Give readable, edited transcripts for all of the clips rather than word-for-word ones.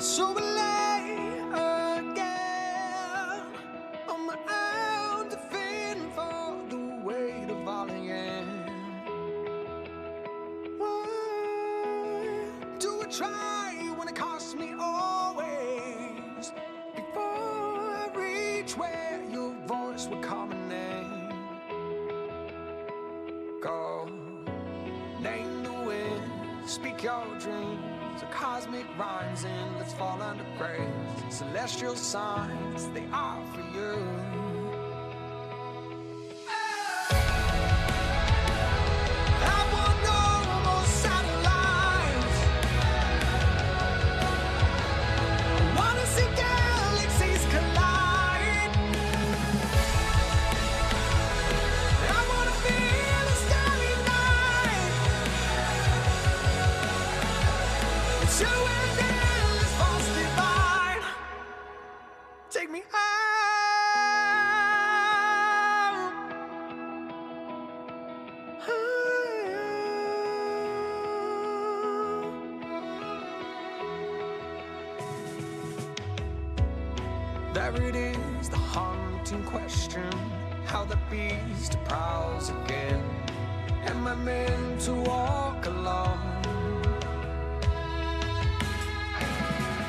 So lay again on my own, defending for the weight of all I am. Why do I try when it costs me always? Before I reach where your voice would call my name. Go, name the wind, speak your dreams. Cosmic rhymes and let's fall under grace. Celestial signs, they are for you. I want no more satellites. I wanna see galaxies collide. I wanna feel a starry night. It's you and endless false divine. Take me out. There it is, the haunting question, how the beast prowls again. Am I meant to walk alone?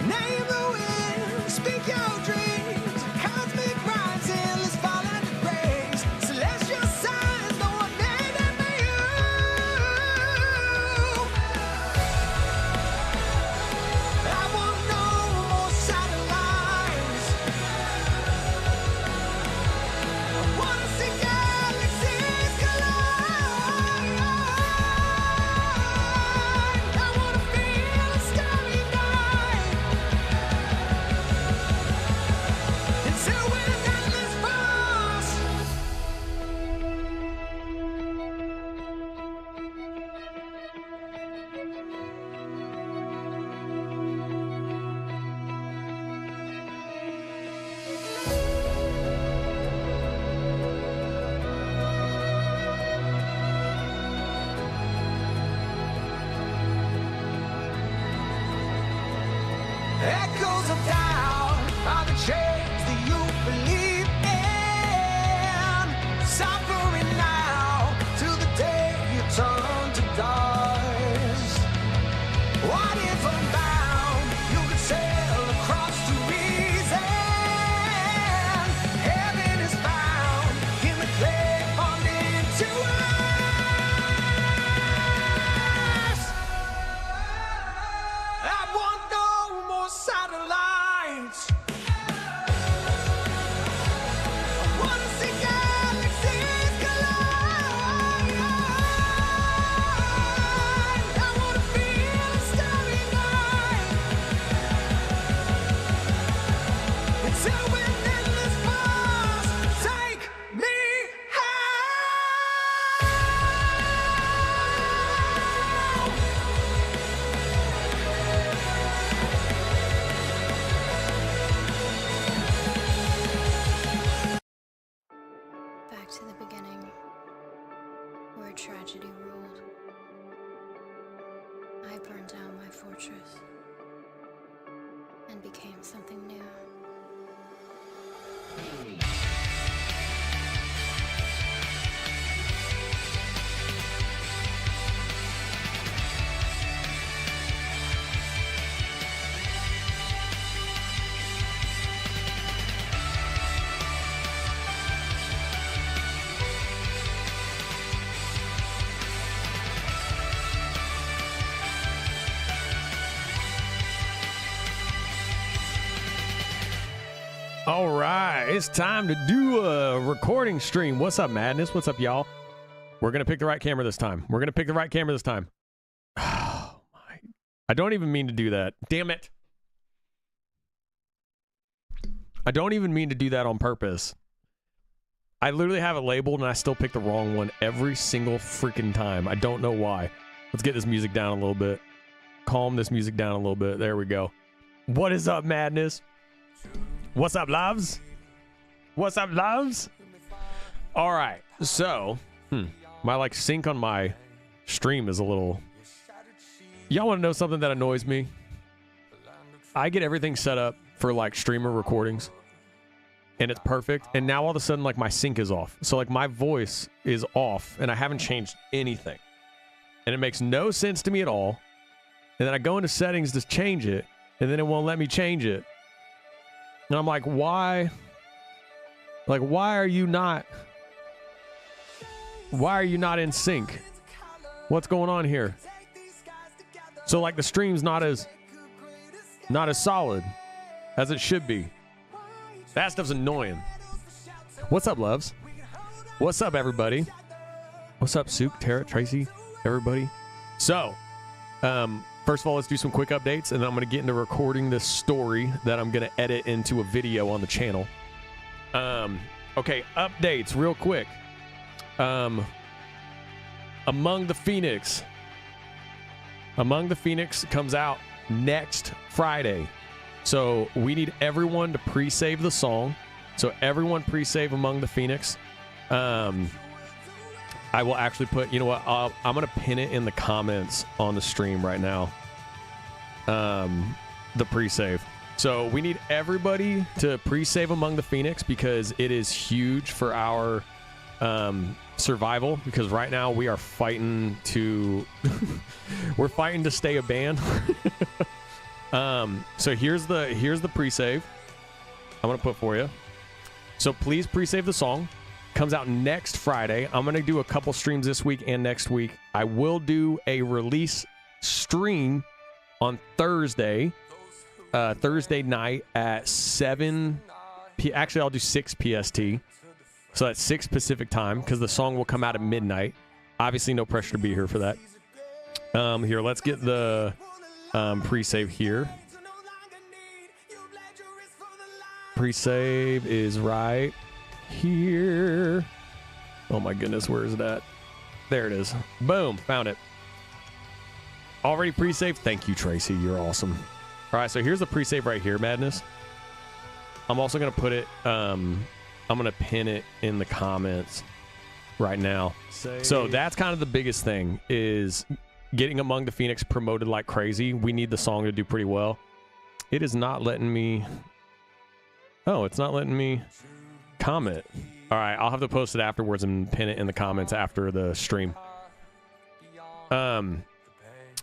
Name the wind, speak your dreams. Cosmic rhymes, endless fall under grace. Celestial signs, no one made them for you. I want no more satellites. I wanna see galaxies collide. I wanna feel a starry night. Until we're endless force. Echoes of doubt are the chains that you believe in. Suffering now till the day you turn to dust. What if I'm bound? You could sail across to reason. Heaven is found in the clay formed into us. I want no more satellites. I wanna see galaxies collide. I wanna feel a starry night. Until we're endless force, take me Back to the beginning, where tragedy ruled. I burned down my fortress and became something new. All right, it's time to do a recording stream. What's up, Madness? What's up, y'all? We're going to pick the right camera this time. We're going to pick the right camera this time. Oh, my. I don't even mean to do that. Damn it. I don't even mean to do that on purpose. I literally have it labeled and I still pick the wrong one every single freaking time. I don't know why. Let's get this music down a little bit. Calm this music down a little bit. There we go. What is up, Madness? What's up, loves? What's up, loves? All right, so my like sync on my stream is a little. Y'all want to know something that annoys me? I get everything set up for like streamer recordings and it's perfect. And now all of a sudden, like my sync is off. So like my voice is off and I haven't changed anything. And it makes no sense to me at all. And then I go into settings to change it and then it won't let me change it. And I'm like, why? Like, why are you not in sync? What's going on here? So like the stream's not as solid as it should be. That stuff's annoying. What's up, loves? What's up, everybody? What's up, Sook, Tara, Tracy, everybody? So, first of all, let's do some quick updates, and then I'm going to get into recording this story that I'm going to edit into a video on the channel. Okay, updates real quick. Among the Phoenix comes out next Friday. So we need everyone to pre-save the song. So everyone pre-save Among the Phoenix. I will actually put, you know what, I'm going to pin it in the comments on the stream right now. The pre-save. So we need everybody to pre-save Among the Phoenix because it is huge for our survival, because right now we are fighting to we're fighting to stay a band. So here's the pre-save I'm gonna put for you. So please pre-save the song. Comes out next Friday. I'm gonna do a couple streams this week and next week. I will do a release stream on Thursday night at 7 actually I'll do 6 PST. So that's 6 Pacific time, because the song will come out at midnight. Obviously, no pressure to be here for that. Here, let's get the pre-save here. Pre-save is right here. Oh my goodness, where is that? There it is. Boom, found it. Already pre-saved? Thank you, Tracy. You're awesome. All right, so here's the pre-save right here, Madness. I'm also going to put it... I'm going to pin it in the comments right now. So that's kind of the biggest thing, is getting Among the Phoenix promoted like crazy. We need the song to do pretty well. It is not letting me... Oh, it's not letting me comment. All right, I'll have to post it afterwards and pin it in the comments after the stream.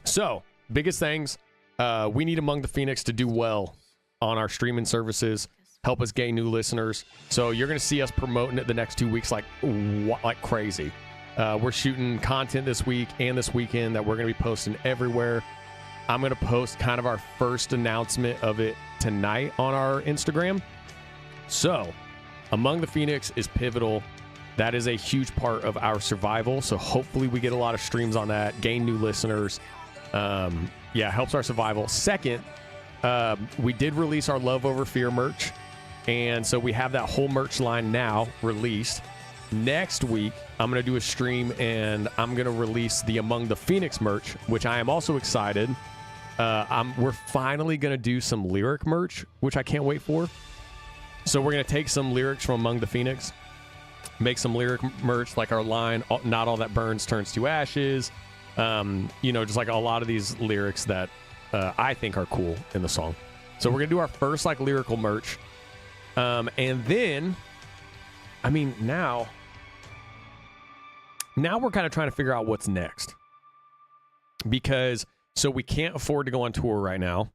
So, biggest things. We need Among the Phoenix to do well on our streaming services. Help us gain new listeners. So you're going to see us promoting it the next 2 weeks like crazy. We're shooting content this week and this weekend that we're going to be posting everywhere. I'm going to post kind of our first announcement of it tonight on our Instagram. So Among the Phoenix is pivotal. That is a huge part of our survival. So hopefully we get a lot of streams on that, gain new listeners. Yeah, helps our survival. Second, we did release our Love Over Fear merch. And so we have that whole merch line now released. Next week, I'm going to do a stream and I'm going to release the Among the Phoenix merch, which I am also excited. We're finally going to do some lyric merch, which I can't wait for. So we're going to take some lyrics from Among the Phoenix, make some lyric merch, like our line, not all that burns turns to ashes. You know, just like a lot of these lyrics that I think are cool in the song. So we're going to do our first like lyrical merch. And then, I mean, now we're kind of trying to figure out what's next, because so we can't afford to go on tour right now,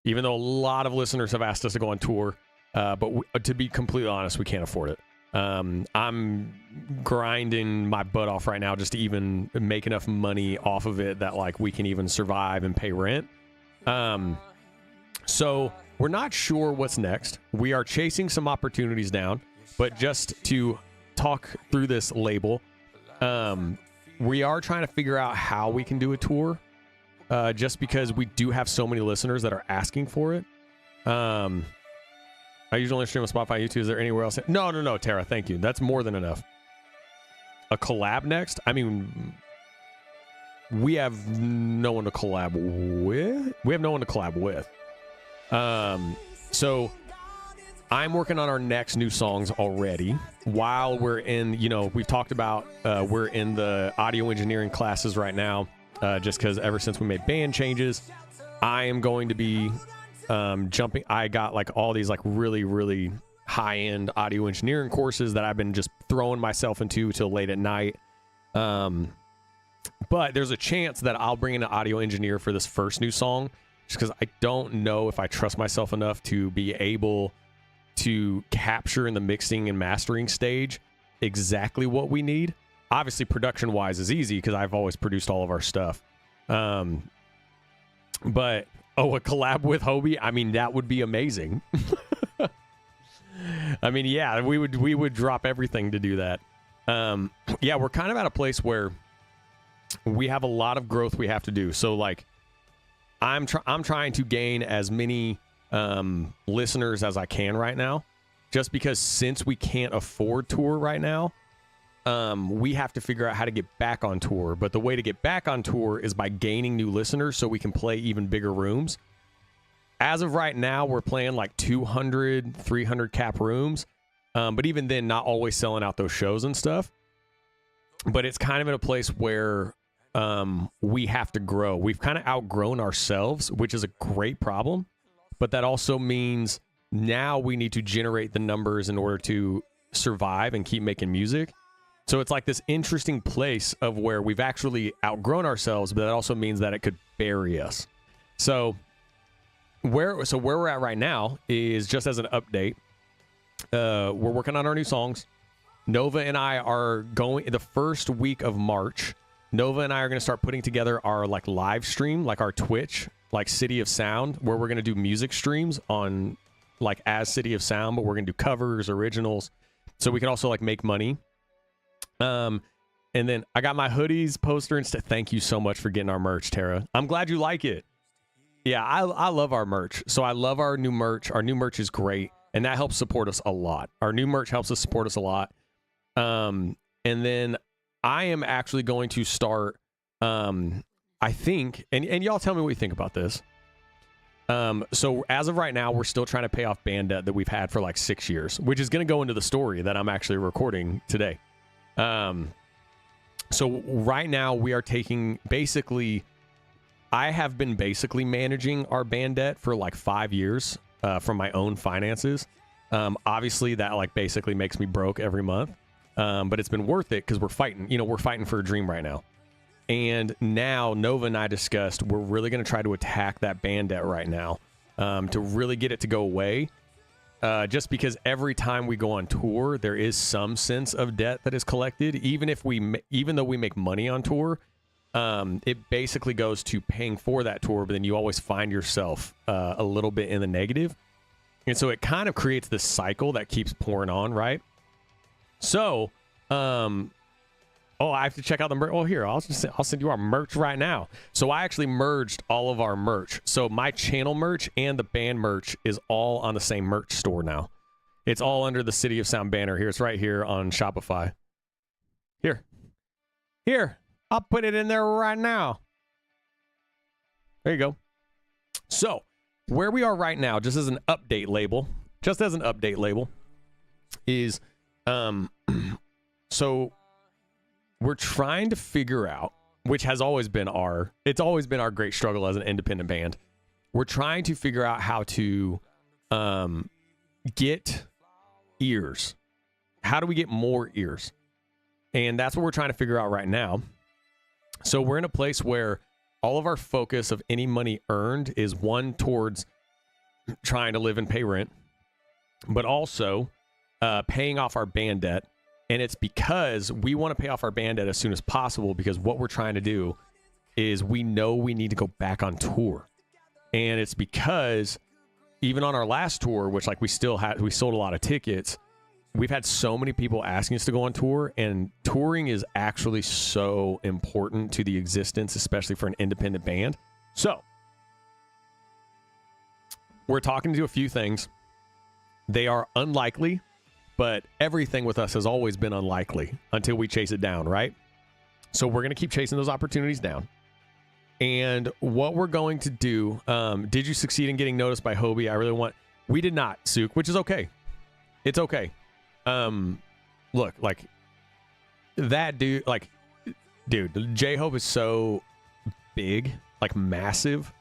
even though a lot of listeners have asked us to go on tour. But to be completely honest, we can't afford it. I'm grinding my butt off right now just to even make enough money off of it that like we can even survive and pay rent. So we're not sure what's next. We are chasing some opportunities down, but just to talk through this label, we are trying to figure out how we can do a tour, just because we do have so many listeners that are asking for it. I usually only stream on Spotify, YouTube. Is there anywhere else? No, Tara, thank you. That's more than enough. A collab next? I mean, we have no one to collab with. So I'm working on our next new songs already while we're in, you know, we've talked about, we're in the audio engineering classes right now, just because ever since we made band changes, I am going to be I got like all these like really high-end audio engineering courses that I've been just throwing myself into till late at night. But there's a chance that I'll bring in an audio engineer for this first new song, just because I don't know if I trust myself enough to be able to capture in the mixing and mastering stage exactly what we need. Obviously, production-wise is easy because I've always produced all of our stuff. But a collab with Hobie, I mean, that would be amazing. I mean, yeah, we would drop everything to do that. Yeah, we're kind of at a place where we have a lot of growth we have to do. So like, I'm trying to gain as many listeners as I can right now, just because since we can't afford tour right now, we have to figure out how to get back on tour. But the way to get back on tour is by gaining new listeners so we can play even bigger rooms. As of right now, we're playing like 200, 300 cap rooms. But even then, not always selling out those shows and stuff. But it's kind of in a place where we have to grow. We've kind of outgrown ourselves, which is a great problem. But that also means now we need to generate the numbers in order to survive and keep making music. So it's like this interesting place of where we've actually outgrown ourselves, but that also means that it could bury us. So where we're at right now is, just as an update, we're working on our new songs. Nova and I are going the first week of March. Nova and I are going to start putting together our like live stream, like our Twitch, like City of Sound, where we're going to do music streams on like as City of Sound, but we're going to do covers, originals, so we can also like make money. And then I got my hoodies, poster, and stuff. Thank you so much for getting our merch, Tara. I'm glad you like it. Yeah, I love our merch. So I love our new merch. Our new merch is great, and that helps support us a lot. Our new merch helps us support us a lot. And then I am actually going to start, I think, and y'all tell me what you think about this. So as of right now, we're still trying to pay off band debt that we've had for like 6 years, which is going to go into the story that I'm actually recording today. So right now we are taking I have been basically managing our band debt for like 5 years, from my own finances. Obviously that like basically makes me broke every month. But it's been worth it because we're fighting for a dream right now. And now Nova and I discussed we're really going to try to attack that band debt right now, to really get it to go away. Just because every time we go on tour, there is some sense of debt that is collected. Even though we make money on tour, it basically goes to paying for that tour, but then you always find yourself a little bit in the negative. And so it kind of creates this cycle that keeps pouring on, right? So, I have to check out the merch. Oh, here, I'll send you our merch right now. So I actually merged all of our merch. So my channel merch and the band merch is all on the same merch store now. It's all under the City of Sound banner here. It's right here on Shopify. Here, I'll put it in there right now. There you go. So where we are right now, just as an update label, is, so we're trying to figure out, which has always been our great struggle as an independent band. We're trying to figure out how to get ears. How do we get more ears? And that's what we're trying to figure out right now. So we're in a place where all of our focus of any money earned is one towards trying to live and pay rent, but also paying off our band debt. And it's because we want to pay off our band debt as soon as possible, because what we're trying to do is we know we need to go back on tour. And it's because even on our last tour, which like we sold a lot of tickets, we've had so many people asking us to go on tour, and touring is actually so important to the existence, especially for an independent band. So we're talking to a few things. They are unlikely, but everything with us has always been unlikely until we chase it down, right? So we're going to keep chasing those opportunities down. And what we're going to do, did you succeed in getting noticed by Hobie? We did not, Sook, which is okay. It's okay. Look, like that dude, J-Hope is so big, like massive.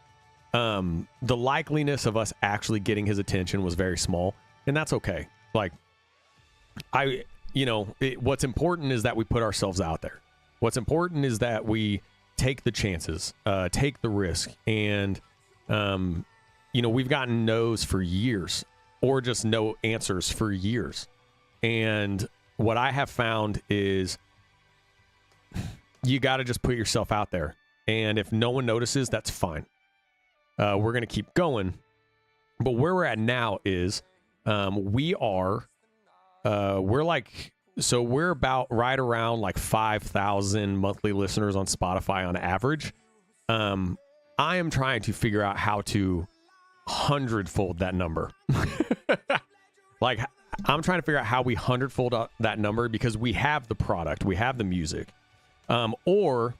the likeliness of us actually getting his attention was very small, and that's okay. Like, what's important is that we put ourselves out there. What's important is that we take the chances, take the risk, and we've gotten no's for years, or just no answers for years. And what I have found is you got to just put yourself out there. And if no one notices, that's fine. We're going to keep going. But where we're at now is we're about right around like 5,000 monthly listeners on Spotify on average. I am trying to figure out how to 100-fold that number. Like, I'm trying to figure out how we 100-fold that number, because we have the product, we have the music. Or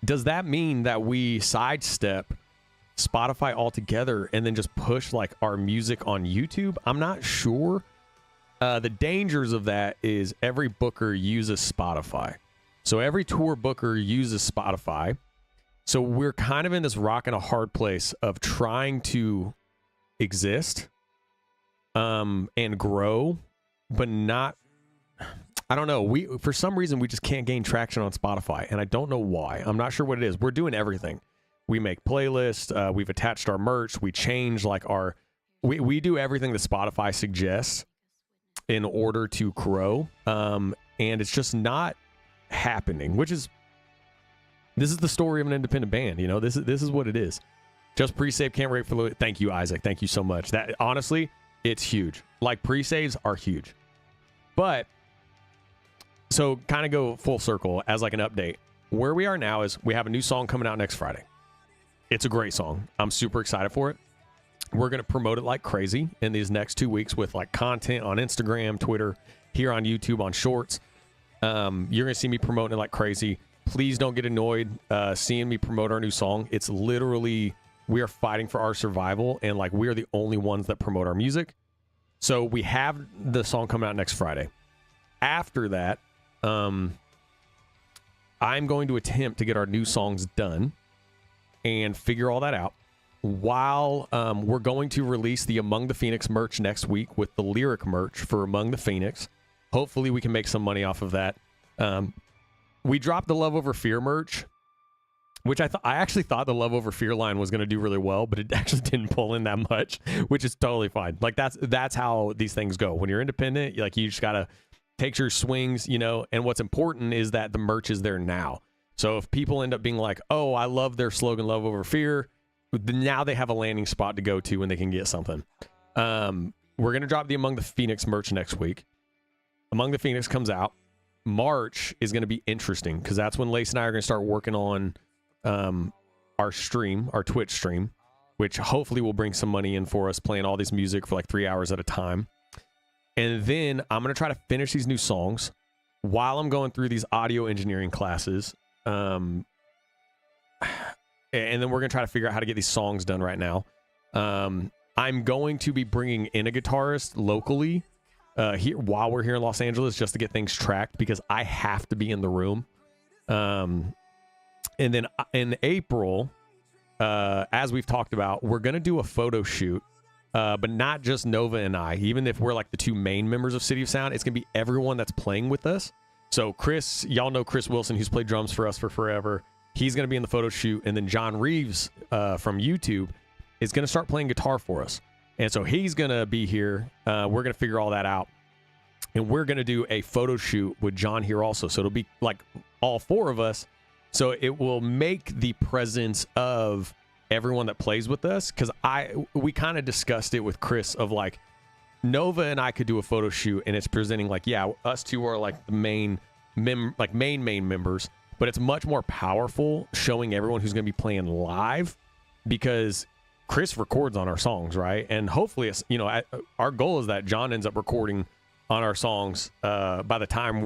does that mean that we sidestep Spotify altogether and then just push like our music on YouTube? I'm not sure. The dangers of that is every booker uses Spotify. So every tour booker uses Spotify. So we're kind of in this rock and a hard place of trying to exist and grow, but not, I don't know. For some reason, we just can't gain traction on Spotify, and I don't know why. I'm not sure what it is. We're doing everything. We make playlists. We've attached our merch. We change like we do everything that Spotify suggests in order to grow. And it's just not happening, this is the story of an independent band. This is what it is. Just PRESAVE, can't wait for the, thank you, Isaac. Thank you so much. That honestly, it's huge. Like, pre-saves are huge. But so kind of go full circle as like an update. Where we are now is we have a new song coming out next Friday. It's a great song. I'm super excited for it. We're going to promote it like crazy in these next 2 weeks with like content on Instagram, Twitter, here on YouTube, on Shorts. You're going to see me promoting it like crazy. Please don't get annoyed seeing me promote our new song. It's literally, we are fighting for our survival, and like we are the only ones that promote our music. So we have the song coming out next Friday. After that, I'm going to attempt to get our new songs done and figure all that out, while we're going to release the Among the Phoenix merch next week with the lyric merch for Among the Phoenix. Hopefully we can make some money off of that. We dropped the Love Over Fear merch, which I actually thought the Love Over Fear line was going to do really well, but it actually didn't pull in that much, which is totally fine. Like, that's how these things go. When you're independent, you just got to take your swings, and what's important is that the merch is there now. So if people end up being like, oh, I love their slogan, Love Over Fear, now they have a landing spot to go to when they can get something. We're going to drop the Among the Phoenix merch next week. Among the Phoenix comes out. March is going to be interesting, because that's when Lace and I are going to start working on our Twitch stream, which hopefully will bring some money in for us, playing all this music for like 3 hours at a time. And then I'm going to try to finish these new songs while I'm going through these audio engineering classes. And then we're going to try to figure out how to get these songs done right now. I'm going to be bringing in a guitarist locally here while we're here in Los Angeles, just to get things tracked, because I have to be in the room. And then in April, as we've talked about, we're going to do a photo shoot, but not just Nova and I. Even if we're like the two main members of City of Sound, it's going to be everyone that's playing with us. So Chris, y'all know Chris Wilson, who's played drums for us for forever. He's going to be in the photo shoot. And then John Reeves from YouTube is going to start playing guitar for us. And so he's going to be here. We're going to figure all that out. And we're going to do a photo shoot with John here also. So it'll be like all four of us. So it will make the presence of everyone that plays with us. Because we kind of discussed it with Chris of like, Nova and I could do a photo shoot, and it's presenting like, yeah, us two are like the main members. But it's much more powerful showing everyone who's going to be playing live, because Chris records on our songs, right? And hopefully, it's, our goal is that John ends up recording on our songs by the time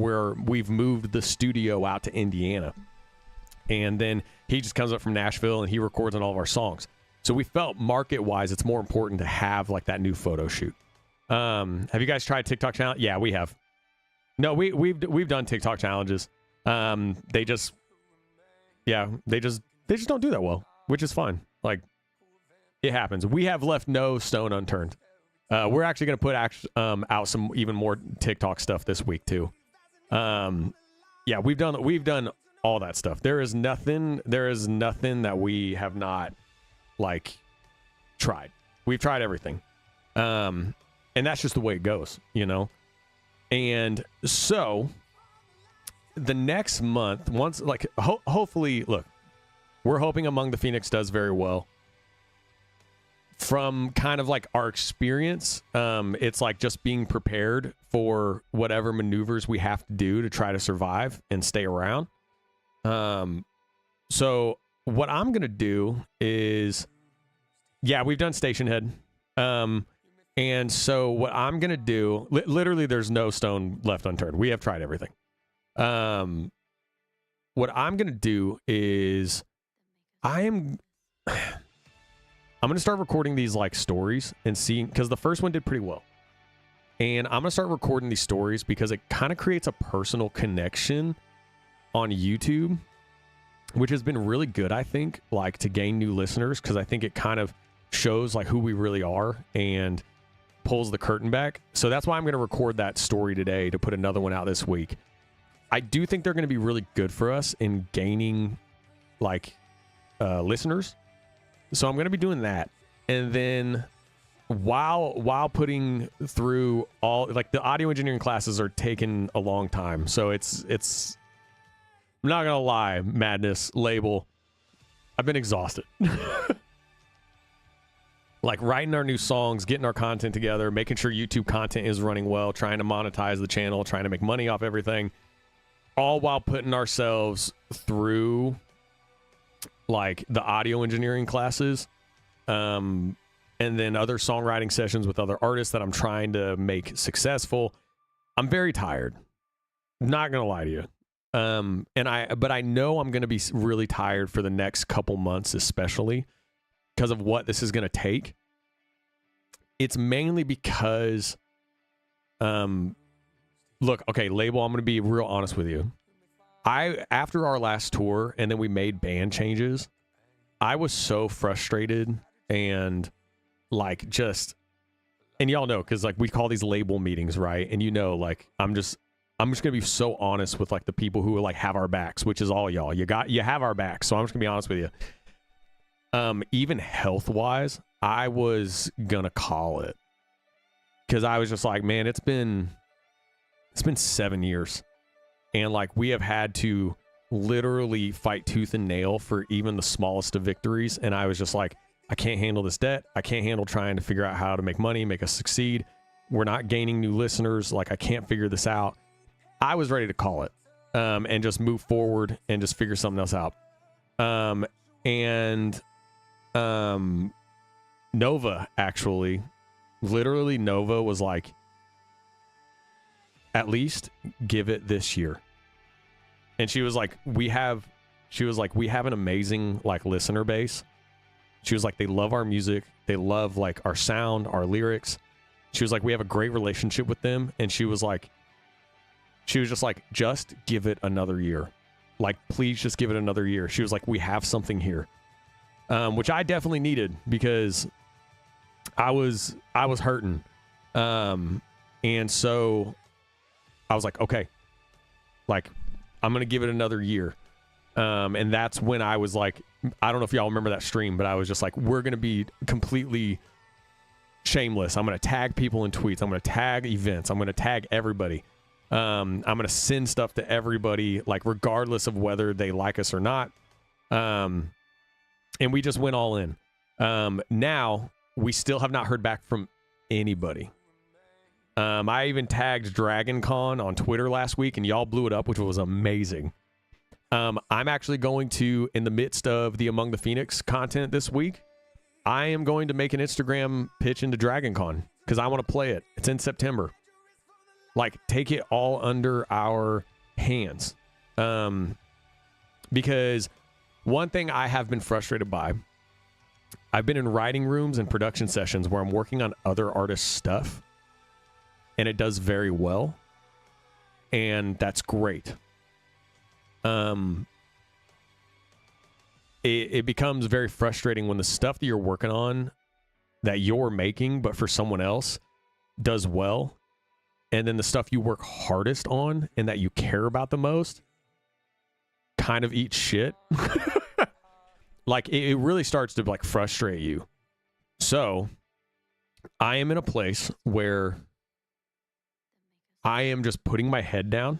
we've moved the studio out to Indiana. And then he just comes up from Nashville and he records on all of our songs. So we felt market-wise, it's more important to have like that new photo shoot. Have you guys tried TikTok challenge? Yeah, we have. No, we've done TikTok challenges. They just don't do that well, which is fine. Like, It happens. We have left no stone unturned. We're actually going to put out some even more TikTok stuff this week too. Yeah, we've done all that stuff. There is nothing that we have not like tried. We've tried everything. And that's just the way it goes, you know? And so the next month, once like hopefully, look, we're hoping Among the Phoenix does very well. From kind of like our experience, it's like just being prepared for whatever maneuvers we have to do to try to survive and stay around. So what I'm going to do is, yeah, we've done Station Head. And so what I'm going to do, literally there's no stone left unturned. We have tried everything. What I'm going to do is I'm going to start recording these like stories and seeing, because the first one did pretty well. And I'm going to start recording these stories because it kind of creates a personal connection on YouTube, which has been really good, I think, like to gain new listeners, because I think it kind of shows like who we really are and pulls the curtain back. So that's why I'm going to record that story today to put another one out this week. I do think they're going to be really good for us in gaining like listeners. So I'm going to be doing that. And then while putting through all, like the audio engineering classes are taking a long time. So it's I'm not going to lie, Madness label, I've been exhausted. Like writing our new songs, getting our content together, making sure YouTube content is running well, trying to monetize the channel, trying to make money off everything, all while putting ourselves through like the audio engineering classes, and then other songwriting sessions with other artists that I'm trying to make successful. I'm very tired. Not gonna lie to you. But I know I'm gonna be really tired for the next couple months, especially because of what this is gonna take. It's mainly because, look, okay, label, I'm gonna be real honest with you. After our last tour and then we made band changes, I was so frustrated and like just, and y'all know, because like we call these label meetings, right? And you know, like I'm just gonna be so honest with like the people who like have our backs, which is all y'all. You have our backs, so I'm just gonna be honest with you. Even health wise, I was gonna call it, because I was just like, man, it's been 7 years. And like we have had to literally fight tooth and nail for even the smallest of victories. And I was just like, I can't handle this debt. I can't handle trying to figure out how to make money, make us succeed. We're not gaining new listeners. Like I can't figure this out. I was ready to call it, and just move forward and just figure something else out. Nova actually, literally Nova was like, at least give it this year. And she was like, we have an amazing like listener base. She was like, they love our music. They love like our sound, our lyrics. She was like, we have a great relationship with them. And she was just like, just give it another year. Like, please just give it another year. She was like, we have something here. Which I definitely needed, because I was hurting. And so I was like, okay, like I'm going to give it another year. And that's when I was like, I don't know if y'all remember that stream, but I was just like, we're going to be completely shameless. I'm going to tag people in tweets. I'm going to tag events. I'm going to tag everybody. I'm going to send stuff to everybody, like regardless of whether they like us or not. And we just went all in. Now we still have not heard back from anybody. I even tagged DragonCon on Twitter last week, and y'all blew it up, which was amazing. I'm actually going to, in the midst of the Among the Phoenix content this week, I am going to make an Instagram pitch into DragonCon, because I want to play it. It's in September. Like, take it all under our hands. Because one thing I have been frustrated by, I've been in writing rooms and production sessions where I'm working on other artists' stuff, and it does very well, and that's great. it becomes very frustrating when the stuff that you're working on that you're making, but for someone else does well. And then the stuff you work hardest on and that you care about the most kind of eats shit. Like it really starts to like frustrate you. So I am in a place where I am just putting my head down.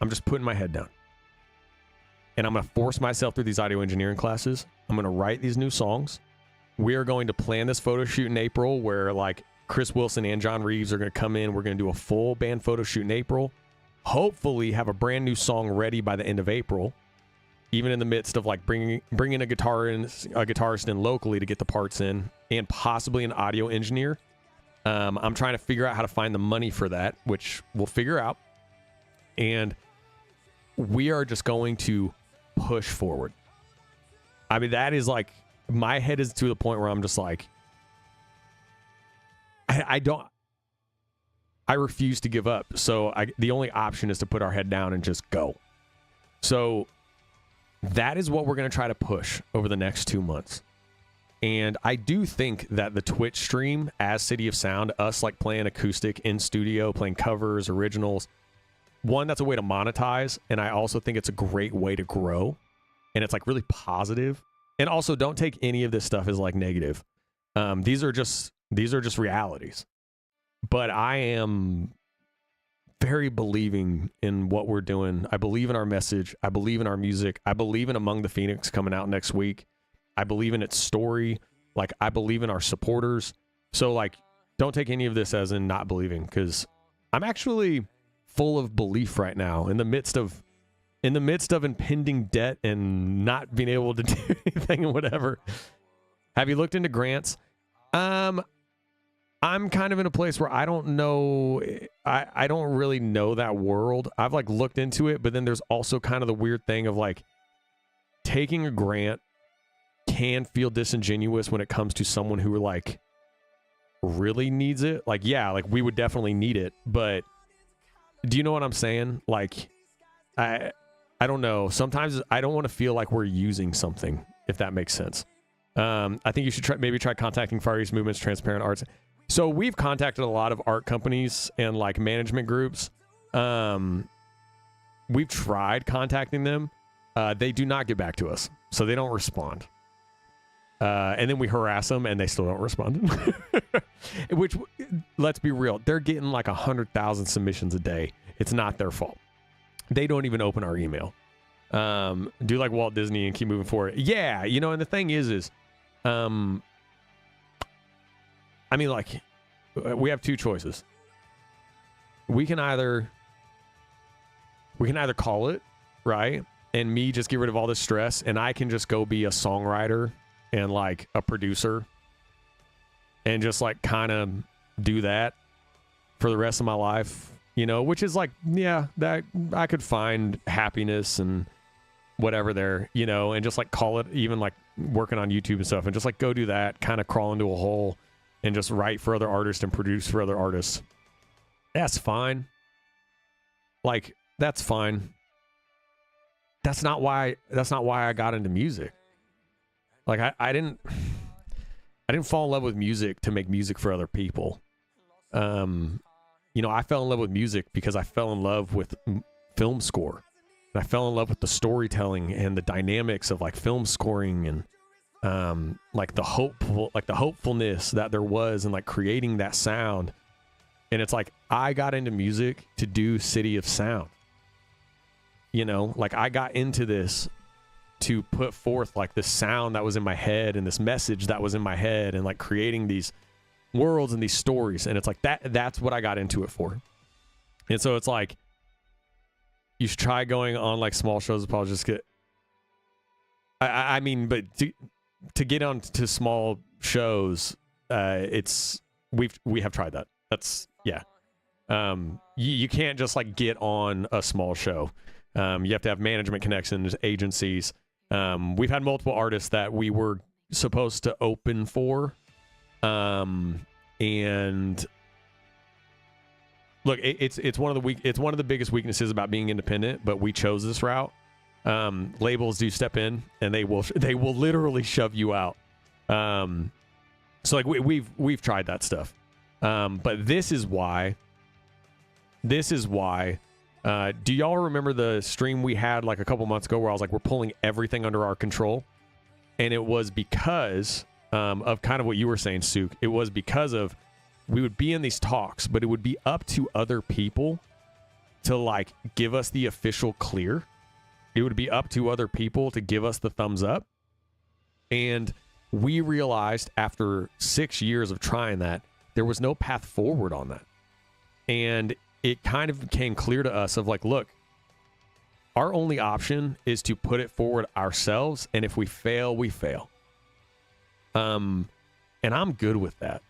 I'm just putting my head down. And I'm going to force myself through these audio engineering classes. I'm going to write these new songs. We are going to plan this photo shoot in April where like Chris Wilson and John Reeves are going to come in. We're going to do a full band photo shoot in April. Hopefully have a brand new song ready by the end of April. Even in the midst of like bringing a guitarist in locally to get the parts in, and possibly an audio engineer. I'm trying to figure out how to find the money for that, which we'll figure out. And we are just going to push forward. I mean, that is like, my head is to the point where I'm just like, I refuse to give up. So the only option is to put our head down and just go. So that is what we're going to try to push over the next 2 months. And I do think that the Twitch stream as City of Sound, us like playing acoustic in studio, playing covers, originals, one, that's a way to monetize. And I also think it's a great way to grow. And it's like really positive. And also don't take any of this stuff as like negative. These are just realities. But I am very believing in what we're doing. I believe in our message. I believe in our music. I believe in Among the Phoenix coming out next week. I believe in its story. Like, I believe in our supporters. So, like, don't take any of this as in not believing, because I'm actually full of belief right now in the midst of impending debt and not being able to do anything and whatever. Have you looked into grants? I'm kind of in a place where I don't know. I don't really know that world. I've like looked into it, but then there's also kind of the weird thing of like taking a grant can feel disingenuous when it comes to someone who like really needs it. Like, yeah, like we would definitely need it, but do you know what I'm saying? Like, I don't know. Sometimes I don't want to feel like we're using something, if that makes sense. I think you should maybe try contacting Far East Movements, Transparent Arts. So we've contacted a lot of art companies and like management groups. We've tried contacting them. They do not get back to us. So they don't respond. And then we harass them and they still don't respond. Which, let's be real, they're getting like 100,000 submissions a day. It's not their fault. They don't even open our email. Do like Walt Disney and keep moving forward. Yeah, you know, and the thing is I mean, like, we have two choices. We can either call it, right? And me just get rid of all this stress, and I can just go be a songwriter and like a producer and just like kind of do that for the rest of my life, you know, which is like, yeah, that I could find happiness and whatever there, you know, and just like call it even like working on YouTube and stuff and just like go do that, kind of crawl into a hole and just write for other artists and produce for other artists. That's fine. Like, that's fine. That's not why I got into music. Like, I didn't fall in love with music to make music for other people. You know, I fell in love with music because I fell in love with film score. And I fell in love with the storytelling and the dynamics of like film scoring and like the hopefulness that there was in like creating that sound. And it's like I got into music to do City of Sound. You know, like I got into this to put forth like this sound that was in my head and this message that was in my head and like creating these worlds and these stories. And it's like that's what I got into it for. And so it's like you should try going on like small shows. Probably just get I mean, but to get on to small shows, we have tried that. That's yeah. You can't just like get on a small show. You have to have management connections, agencies. We've had multiple artists that we were supposed to open for. And look, it's one of the biggest weaknesses about being independent, but we chose this route. labels do step in and they will literally shove you out. So like we've tried that stuff. But this is why. Do y'all remember the stream we had like a couple months ago where I was like, we're pulling everything under our control? And it was because of kind of what you were saying, Sook. It was because of we would be in these talks, but it would be up to other people to like give us the official clear. It would be up to other people to give us the thumbs up. And we realized after 6 years of trying that, there was no path forward on that. And it kind of became clear to us of like, look, our only option is to put it forward ourselves. And if we fail, we fail. And I'm good with that.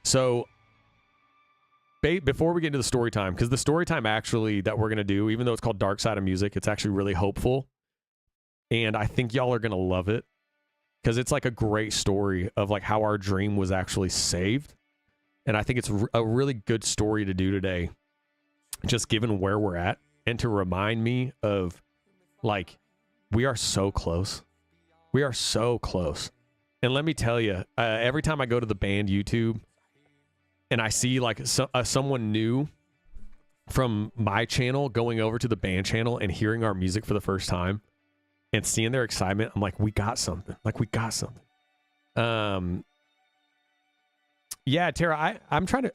So before we get into the story time, because the story time actually that we're going to do, even though it's called Dark Side of Music, it's actually really hopeful. And I think y'all are going to love it because it's like a great story of like how our dream was actually saved. And I think it's a really good story to do today, just given where we're at, and to remind me of like, we are so close. We are so close. And let me tell you, every time I go to the band YouTube and I see like someone new from my channel going over to the band channel and hearing our music for the first time and seeing their excitement, I'm like, we got something. Like, we got something. Yeah, Tara,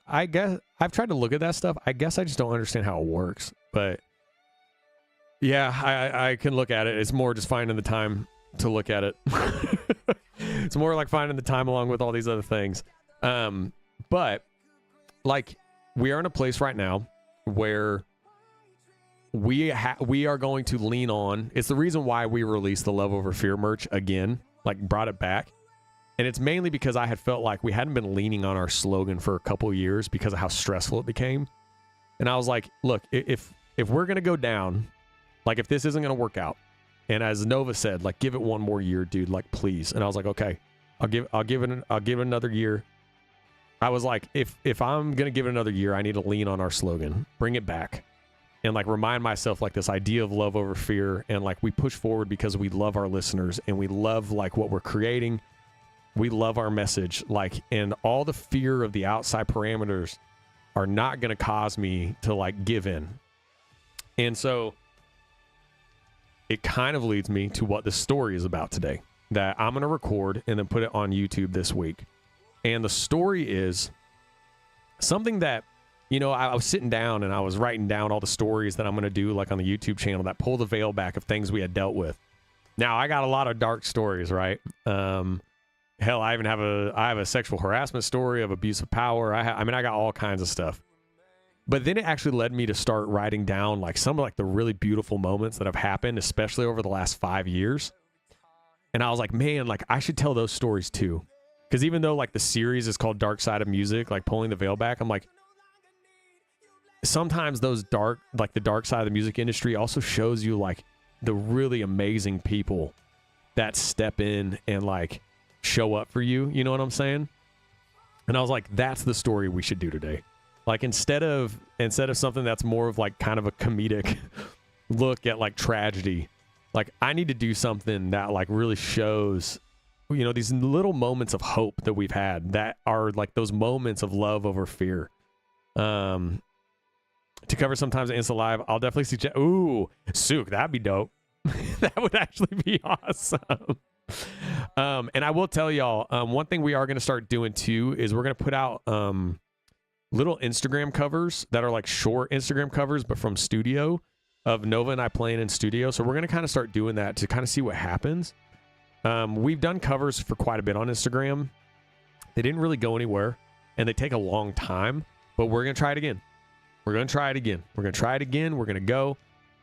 I guess I've tried to look at that stuff. I guess I just don't understand how it works. But yeah, I can look at it. It's more just finding the time to look at it. It's more like finding the time along with all these other things. But like, we are in a place right now where we are going to lean on. It's the reason why we released the Love Over Fear merch again, like brought it back. And it's mainly because I had felt like we hadn't been leaning on our slogan for a couple years because of how stressful it became. And I was like, look, if we're going to go down, like if this isn't going to work out, and as Nova said, like, give it one more year, dude, like, please. And I was like, okay, I'll give it another year. I was like, if I'm going to give it another year, I need to lean on our slogan, bring it back, and like remind myself like this idea of love over fear. And like, we push forward because we love our listeners and we love like what we're creating. We love our message, like, and all the fear of the outside parameters are not going to cause me to like give in. And so it kind of leads me to what the story is about today that I'm going to record and then put it on YouTube this week. And the story is something that, you know, I was sitting down and I was writing down all the stories that I'm going to do like on the YouTube channel that pull the veil back of things we had dealt with. Now, I got a lot of dark stories, right? Hell, I even have a sexual harassment story of abuse of power. I mean, I got all kinds of stuff. But then it actually led me to start writing down like some of like the really beautiful moments that have happened, especially over the last 5 years. And I was like, man, like I should tell those stories too. Because even though like the series is called Dark Side of Music, like pulling the veil back, I'm like, sometimes those dark, like the dark side of the music industry also shows you like the really amazing people that step in and like show up for you. You know what I'm saying? And I was like, that's the story we should do today. Like instead of something that's more of like kind of a comedic look at like tragedy, like I need to do something that like really shows, you know, these little moments of hope that we've had that are like those moments of love over fear. To cover sometimes Insta Live, I'll definitely suggest, ooh, Sook, that'd be dope. That would actually be awesome. And I will tell y'all, one thing we are going to start doing too is we're going to put out little Instagram covers that are like short Instagram covers, but from studio of Nova and I playing in studio. So we're going to kind of start doing that to kind of see what happens. We've done covers for quite a bit on Instagram. They didn't really go anywhere and they take a long time, but we're going to try it again. We're going to try it again. We're going to try it again. We're going to go.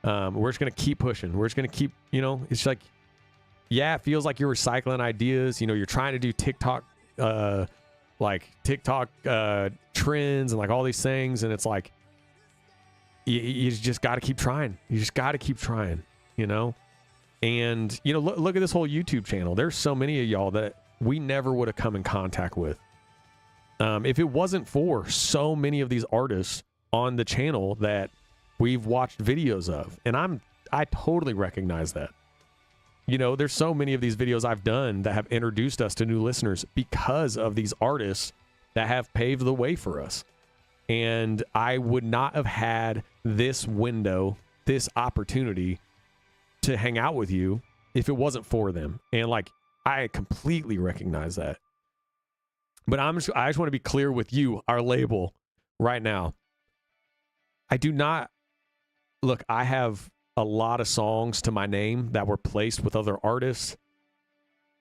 We're just going to keep pushing. We're just going to keep, you know, it's like, yeah, it feels like you're recycling ideas. You know, you're trying to do TikTok, trends and like all these things. And it's like, you just got to keep trying. You just got to keep trying, you know? And, you know, look at this whole YouTube channel. There's so many of y'all that we never would have come in contact with. If it wasn't for so many of these artists on the channel that we've watched videos of. And I totally recognize that. You know, there's so many of these videos I've done that have introduced us to new listeners because of these artists that have paved the way for us. And I would not have had this window, this opportunity to hang out with you if it wasn't for them. And like, I completely recognize that. But I just want to be clear with you, our label, right now. I do not, look, I have a lot of songs to my name that were placed with other artists.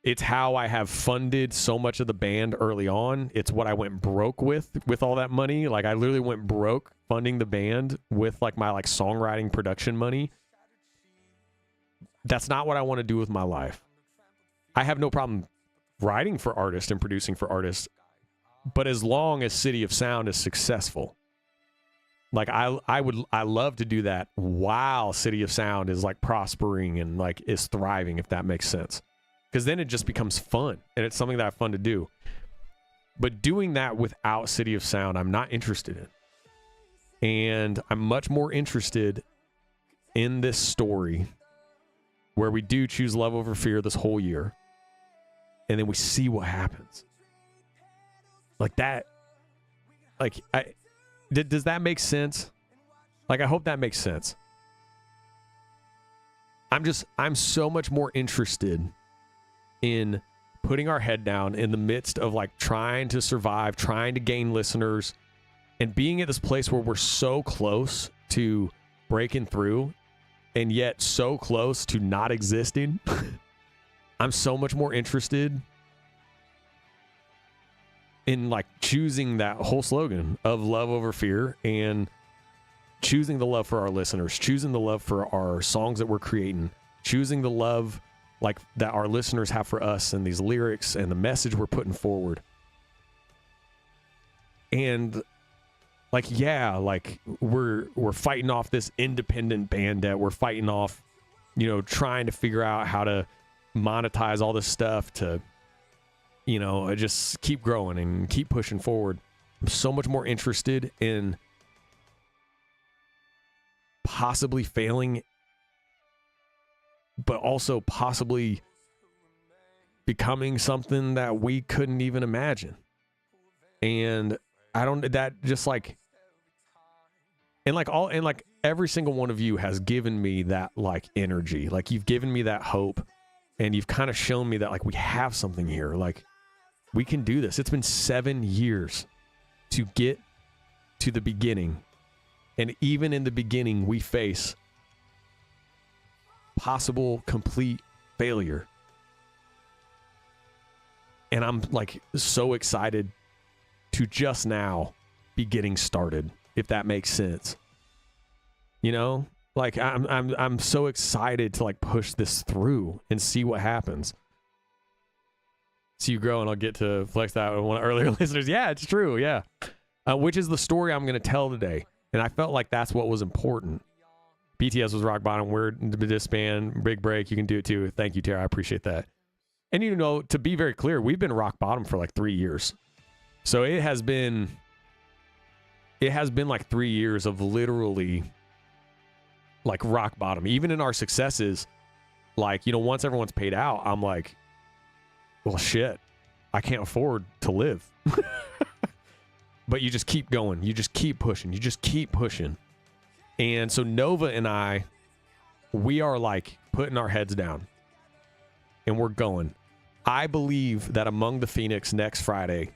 It's how I have funded so much of the band early on. It's what I went broke with all that money. Like I literally went broke funding the band with like my like songwriting production money. That's not what I want to do with my life. I have no problem writing for artists and producing for artists, but as long as City of Sound is successful. Like I love to do that while City of Sound is like prospering and like is thriving, if that makes sense. Because then it just becomes fun and it's something that I have fun to do. But doing that without City of Sound, I'm not interested in. And I'm much more interested in this story where we do choose love over fear this whole year. And then we see what happens. Like that, like does that make sense? Like, I hope that makes sense. I'm so much more interested in putting our head down in the midst of like trying to survive, trying to gain listeners, and being at this place where we're so close to breaking through and yet so close to not existing. I'm so much more interested in like choosing that whole slogan of love over fear and choosing the love for our listeners, choosing the love for our songs that we're creating, choosing the love like that our listeners have for us and these lyrics and the message we're putting forward. And like, yeah, like we're fighting off this independent band debt. We're fighting off, you know, trying to figure out how to monetize all this stuff to, you know, just keep growing and keep pushing forward. I'm so much more interested in possibly failing, but also possibly becoming something that we couldn't even imagine. And that just like, and like every single one of you has given me that like energy. Like you've given me that hope and you've kind of shown me that like we have something here. Like, we can do this. It's been 7 years to get to the beginning. And even in the beginning, we face possible complete failure. And I'm like so excited to just now be getting started, if that makes sense. You know, like I'm so excited to like push this through and see what happens. See you grow, and I'll get to flex that with one of earlier listeners. Yeah, it's true. Yeah. Which is the story I'm going to tell today. And I felt like that's what was important. BTS was rock bottom. We're disband, big break. You can do it too. Thank you, Tara. I appreciate that. And, you know, to be very clear, we've been rock bottom for like 3 years. So it has been like 3 years of literally like rock bottom. Even in our successes, like, you know, once everyone's paid out, I'm like, well, shit, I can't afford to live. But you just keep going. You just keep pushing. You just keep pushing. And so Nova and I, we are like putting our heads down and we're going. I believe that Among the Phoenix next Friday,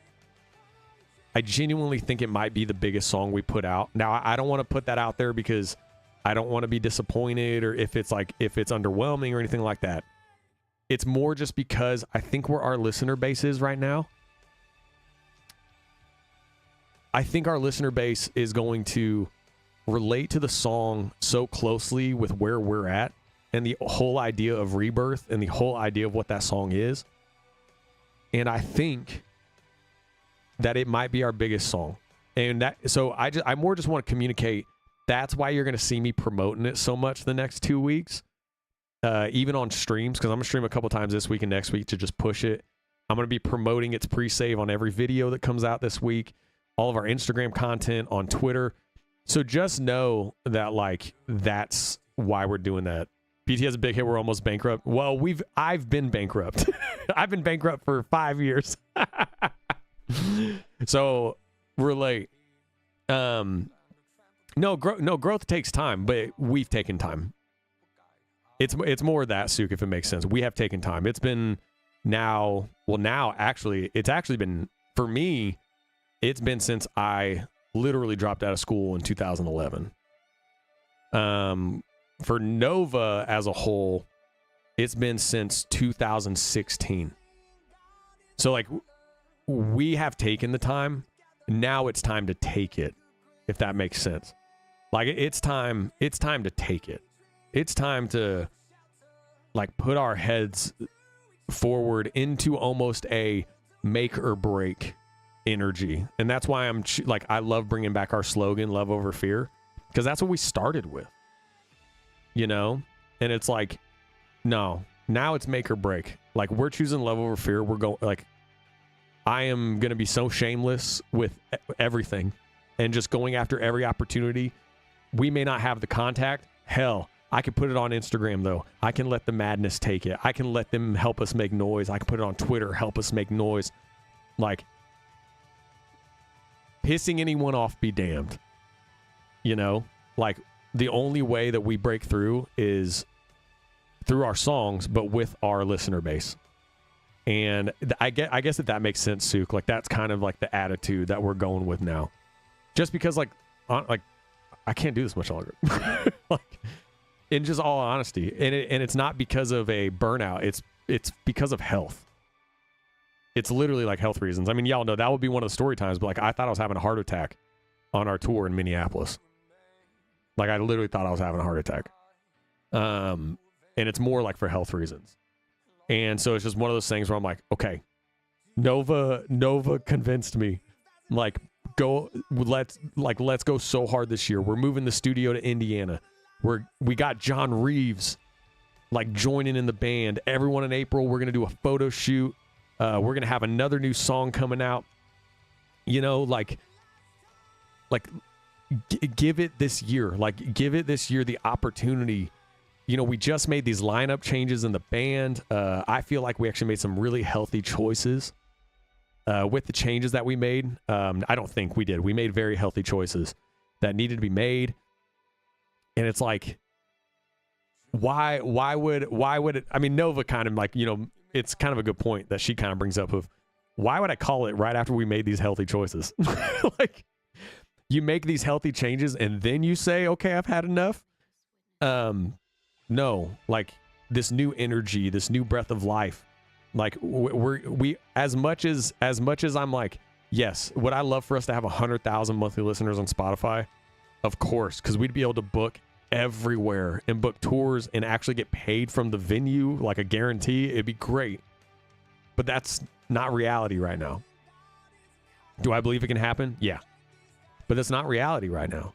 I genuinely think it might be the biggest song we put out. Now, I don't want to put that out there because I don't want to be disappointed or if it's underwhelming or anything like that. It's more just because I think where our listener base is right now, I think our listener base is going to relate to the song so closely with where we're at and the whole idea of rebirth and the whole idea of what that song is. And I think that it might be our biggest song. And that, so I more just want to communicate. That's why you're going to see me promoting it so much the next 2 weeks, even on streams, because I'm going to stream a couple times this week and next week to just push it. I'm going to be promoting its pre-save on every video that comes out this week, all of our Instagram content, on Twitter. So just know that, like, that's why we're doing that. PT has a big hit. We're almost bankrupt. Well, I've been bankrupt. I've been bankrupt for 5 years. So relate. No, growth takes time, but we've taken time. It's more that, Suk, if it makes sense. We have taken time. It's been it's actually been, for me, it's been since I literally dropped out of school in 2011. For Nova as a whole, it's been since 2016. So like, we have taken the time. Now it's time to take it, if that makes sense. Like, it's time to take it. It's time to like put our heads forward into almost a make or break energy. And that's why I love bringing back our slogan, love over fear, because that's what we started with, you know? And it's like, no, now it's make or break. Like, we're choosing love over fear. We're going, like, I am going to be so shameless with everything and just going after every opportunity. We may not have the contact. Hell, I can put it on Instagram, though. I can let the madness take it. I can let them help us make noise. I can put it on Twitter, help us make noise. Like, pissing anyone off be damned. You know? Like, the only way that we break through is through our songs, but with our listener base. And I guess that makes sense, Suk. Like, that's kind of like the attitude that we're going with now. Just because, like I can't do this much longer. Like, in just all honesty, and it's not because of a burnout. It's because of health. It's literally like health reasons. I mean, y'all know that would be one of the story times. But like, I thought I was having a heart attack on our tour in Minneapolis. Like, I literally thought I was having a heart attack. And it's more like for health reasons. And so it's just one of those things where I'm like, okay, Nova convinced me. Like, let's go so hard this year. We're moving the studio to Indiana. We got John Reeves like joining in the band. Everyone in April, we're gonna do a photo shoot. We're gonna have another new song coming out. You know, give it this year. Like, give it this year the opportunity. You know, we just made these lineup changes in the band. I feel like we actually made some really healthy choices with the changes that we made. I don't think we did. We made very healthy choices that needed to be made. And it's like, why would it? I mean, Nova kind of like, you know, it's kind of a good point that she kind of brings up of, why would I call it right after we made these healthy choices? Like, you make these healthy changes and then you say, okay, I've had enough. No, like, this new energy, this new breath of life. Like, we as much as I'm like, yes, would I love for us to have 100,000 monthly listeners on Spotify? Of course, because we'd be able to book everywhere and book tours and actually get paid from the venue, like a guarantee. It'd be great. But that's not reality right now. Do I believe it can happen? Yeah. But that's not reality right now.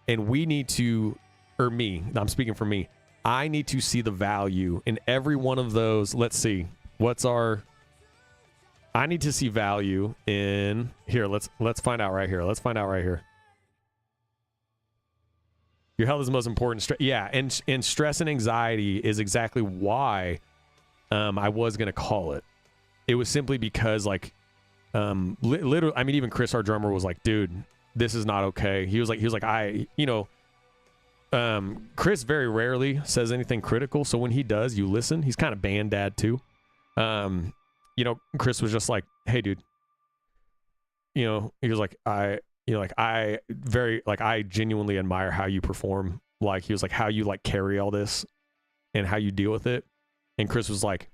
And we need to, or me, I'm speaking for me, I need to see the value in every one of those. Let's see. I need to see value in here. Let's find out right here. Let's find out right here. Your health is the most important. Yeah, and stress and anxiety is exactly why I was gonna call it. It was simply because, like, literally, I mean, even Chris, our drummer, was like, "Dude, this is not okay." He was like, Chris very rarely says anything critical, so when he does, you listen. He's kind of band dad too. You know, Chris was just like, "Hey, dude," you know, he was like, I genuinely admire how you perform. Like, he was like, how you like carry all this and how you deal with it. And Chris was like,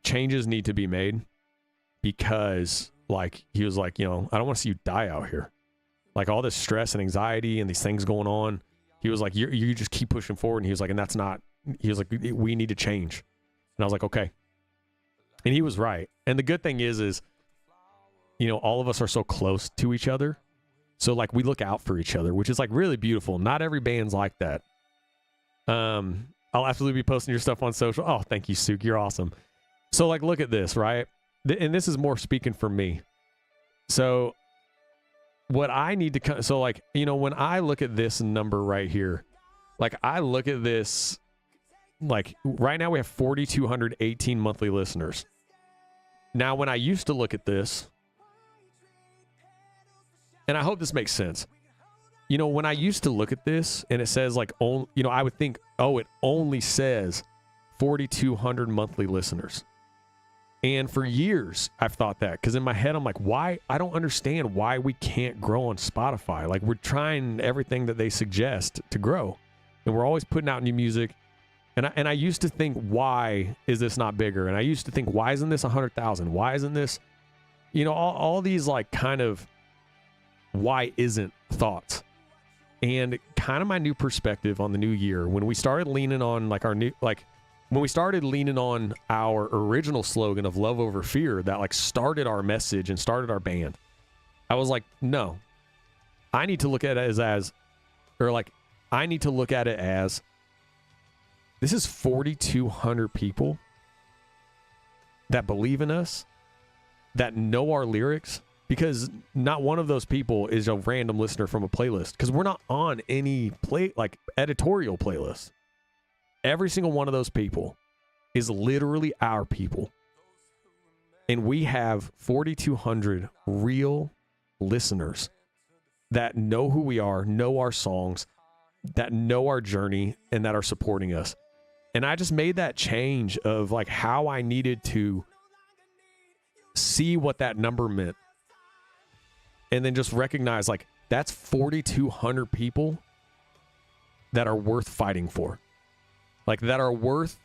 changes need to be made because, like, he was like, you know, I don't want to see you die out here. Like, all this stress and anxiety and these things going on. He was like, you just keep pushing forward. And he was like, and that's not, he was like, we need to change. And I was like, okay. And he was right. And the good thing is, you know, all of us are so close to each other. So, like, we look out for each other, which is, like, really beautiful. Not every band's like that. I'll absolutely be posting your stuff on social. Oh, thank you, Suk. You're awesome. So, like, look at this, right? And this is more speaking for me. So, what I need to, so, like, you know, when I look at this number right here, Like, I look at this, like, right now we have 4,218 monthly listeners. Now, when I used to look at this, and I hope this makes sense. You know, when I used to look at this and it says like, I would think, oh, it only says 4,200 monthly listeners. And for years, I've thought that because in my head, I'm like, why? I don't understand why we can't grow on Spotify. Like, we're trying everything that they suggest to grow, and we're always putting out new music. And I used to think, why is this not bigger? And I used to think, why isn't this 100,000? Why isn't this, all these like kind of why isn't thoughts. And kind of my new perspective on the new year, when we started leaning on when we started leaning on our original slogan of love over fear that like started our message and started our band, I was like, no, I need to look at it as this is 4,200 people that believe in us, that know our lyrics, because not one of those people is a random listener from a playlist, because we're not on any editorial playlist. Every single one of those people is literally our people. And we have 4,200 real listeners that know who we are, know our songs, that know our journey, and that are supporting us. And I just made that change of like how I needed to see what that number meant. And then just recognize like that's 4,200 people that are worth fighting for. Like, that are worth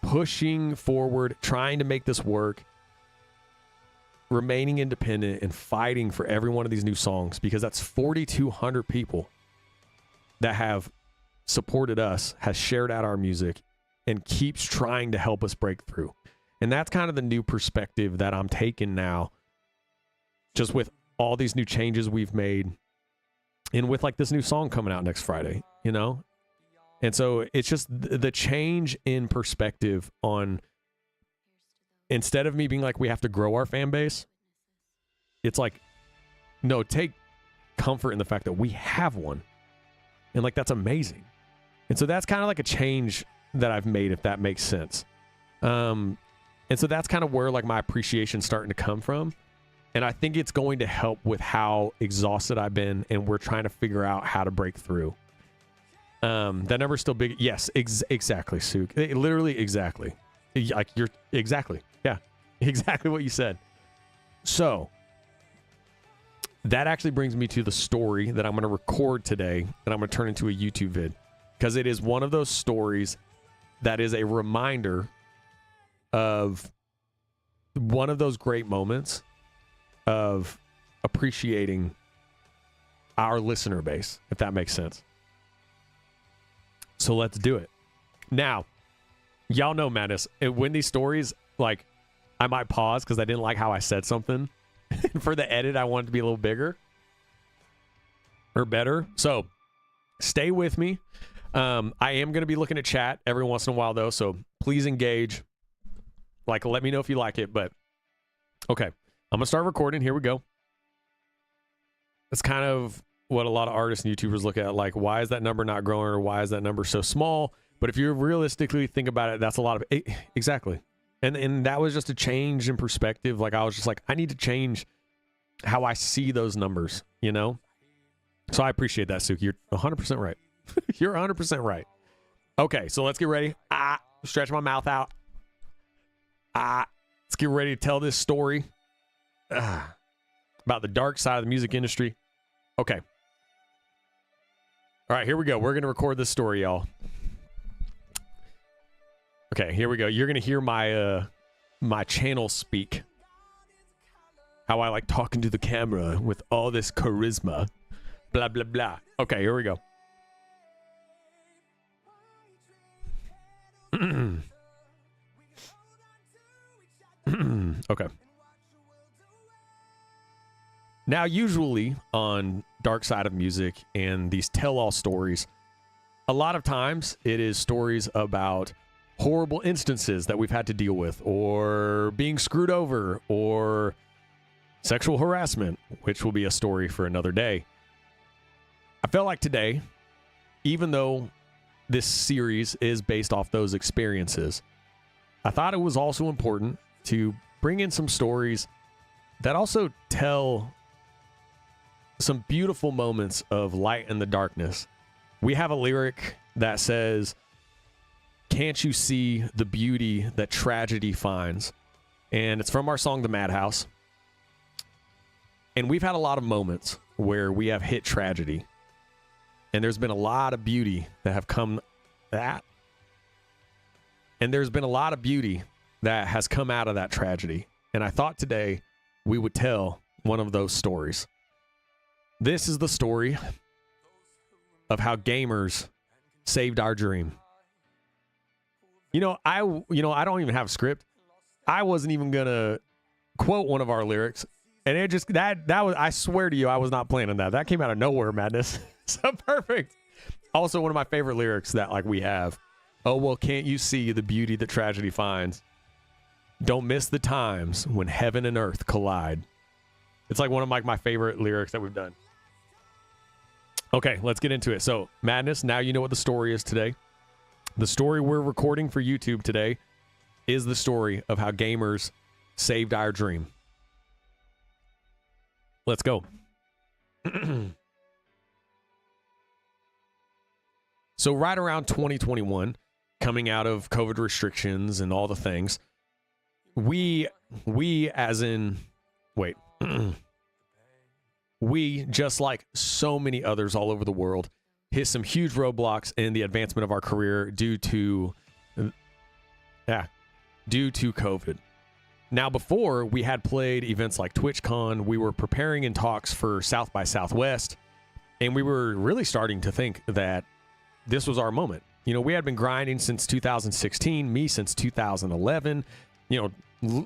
pushing forward, trying to make this work, remaining independent, and fighting for every one of these new songs, because that's 4,200 people that have supported us, has shared out our music, and keeps trying to help us break through. And that's kind of the new perspective that I'm taking now, just with all these new changes we've made, and with like this new song coming out next Friday, And so it's just the change in perspective on, instead of me being like, we have to grow our fan base, it's like, no, take comfort in the fact that we have one. And like, that's amazing. And so that's kind of like a change that I've made, if that makes sense. And so that's kind of where like my appreciation's starting to come from. And I think it's going to help with how exhausted I've been, and we're trying to figure out how to break through. That number's still big. Yes, exactly, Suk. Literally, exactly. Like, you're exactly. Yeah, exactly what you said. So that actually brings me to the story that I'm going to record today, that I'm going to turn into a YouTube vid, because it is one of those stories that is a reminder of one of those great moments of appreciating our listener base, if that makes sense. So let's do it. Now, y'all know madness. When these stories, like, I might pause because I didn't like how I said something. For the edit, I want it to be a little bigger or better. So stay with me. I am going to be looking at chat every once in a while, though. So please engage. Like, let me know if you like it. But okay, I'm going to start recording. Here we go. That's kind of what a lot of artists and YouTubers look at, like, why is that number not growing, or why is that number so small? But if you realistically think about it, that's a lot of it. Exactly. And that was just a change in perspective. Like, I was just like, I need to change how I see those numbers, So I appreciate that, Suki. You're 100% right. You're 100% right. Okay, so let's get ready. Stretch my mouth out. Let's get ready to tell this story about the dark side of the music industry. Okay. All right, here we go. We're going to record this story, y'all. Okay, here we go. You're going to hear my my channel speak. How I like talking to the camera with all this charisma. Blah, blah, blah. Okay, here we go. Okay. Now, usually on Dark Side of Music and these tell-all stories, a lot of times it is stories about horrible instances that we've had to deal with, or being screwed over, or sexual harassment, which will be a story for another day. I felt like today even though this series is based off those experiences, I thought it was also important to bring in some stories that also tell some beautiful moments of light in the darkness. We have a lyric that says, "Can't you see the beauty that tragedy finds?" And it's from our song, The Madhouse. And we've had a lot of moments where we have hit tragedy. And there's been a lot of beauty that have come And there's been a lot of beauty that has come out of that tragedy. And I thought today we would tell one of those stories. This is the story of how gamers saved our dream. I don't even have a script. I wasn't even gonna quote one of our lyrics, and it just that was, I swear to you, I was not planning that. That came out of nowhere, madness. So perfect. Also, one of my favorite lyrics that we have. Oh, well, can't you see the beauty that tragedy finds? Don't miss the times when heaven and earth collide. It's like one of my favorite lyrics that we've done. Okay, let's get into it. So, madness, now you know what the story is today. The story we're recording for YouTube today is the story of how gamers saved our dream. Let's go. So right around 2021, coming out of COVID restrictions and all the things, we just like so many others all over the world, hit some huge roadblocks in the advancement of our career due to COVID. Now, before we had played events like TwitchCon, we were preparing in talks for South by Southwest, and we were really starting to think that this was our moment. We had been grinding since 2016, me since 2011,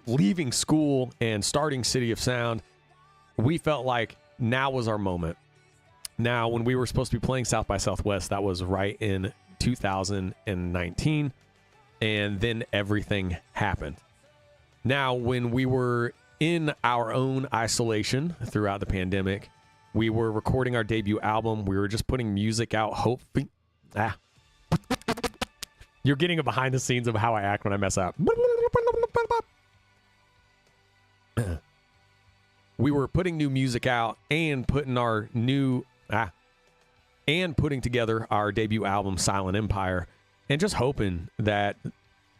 leaving school and starting City of Sound. We felt like now was our moment. Now, when we were supposed to be playing South by Southwest, that was right in 2019, and then everything happened. Now, when we were in our own isolation throughout the pandemic, we were recording our debut album. We were just putting music out. You're getting a behind the scenes of how I act when I mess up. We were putting new music out and putting together our debut album, Silent Empire, and just hoping that,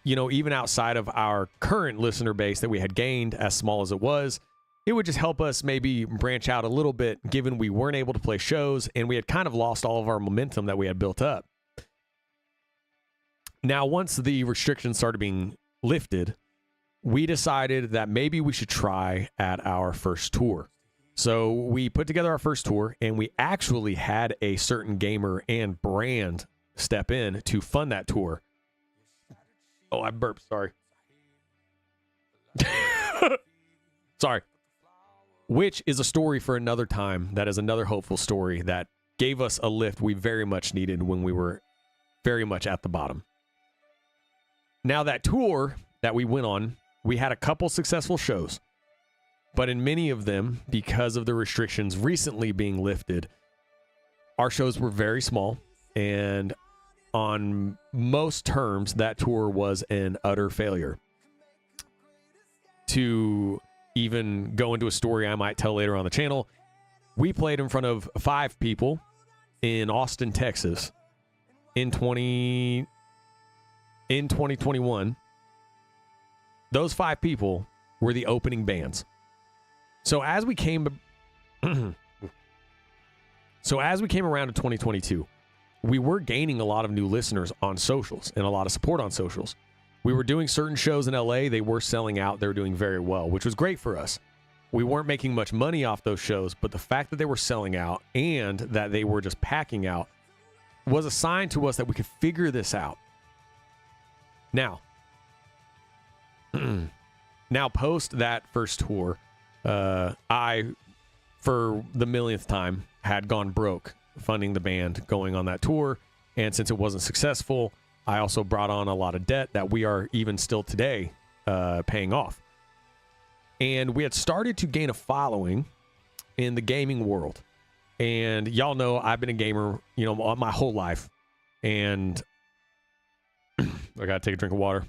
even outside of our current listener base that we had gained, as small as it was, it would just help us maybe branch out a little bit, given we weren't able to play shows and we had kind of lost all of our momentum that we had built up. Now, once the restrictions started being lifted, we decided that maybe we should try at our first tour. So we put together our first tour, and we actually had a certain gamer and brand step in to fund that tour. Oh, I burped. Sorry. Sorry. Which is a story for another time. That is another hopeful story that gave us a lift we very much needed when we were very much at the bottom. Now, that tour that we went on, we had a couple successful shows. But in many of them, because of the restrictions recently being lifted, our shows were very small. And on most terms, that tour was an utter failure. To even go into a story I might tell later on the channel, we played in front of 5 people in Austin, Texas in 2021. Those 5 people were the opening bands. So as we came around to 2022, we were gaining a lot of new listeners on socials and a lot of support on socials. We were doing certain shows in LA. They were selling out. They were doing very well, which was great for us. We weren't making much money off those shows, but the fact that they were selling out and that they were just packing out was a sign to us that we could figure this out. Now, post that first tour, I, for the millionth time, had gone broke funding the band going on that tour. And since it wasn't successful, I also brought on a lot of debt that we are even still today paying off. And we had started to gain a following in the gaming world. And y'all know I've been a gamer, you know, my whole life. And I gotta take a drink of water.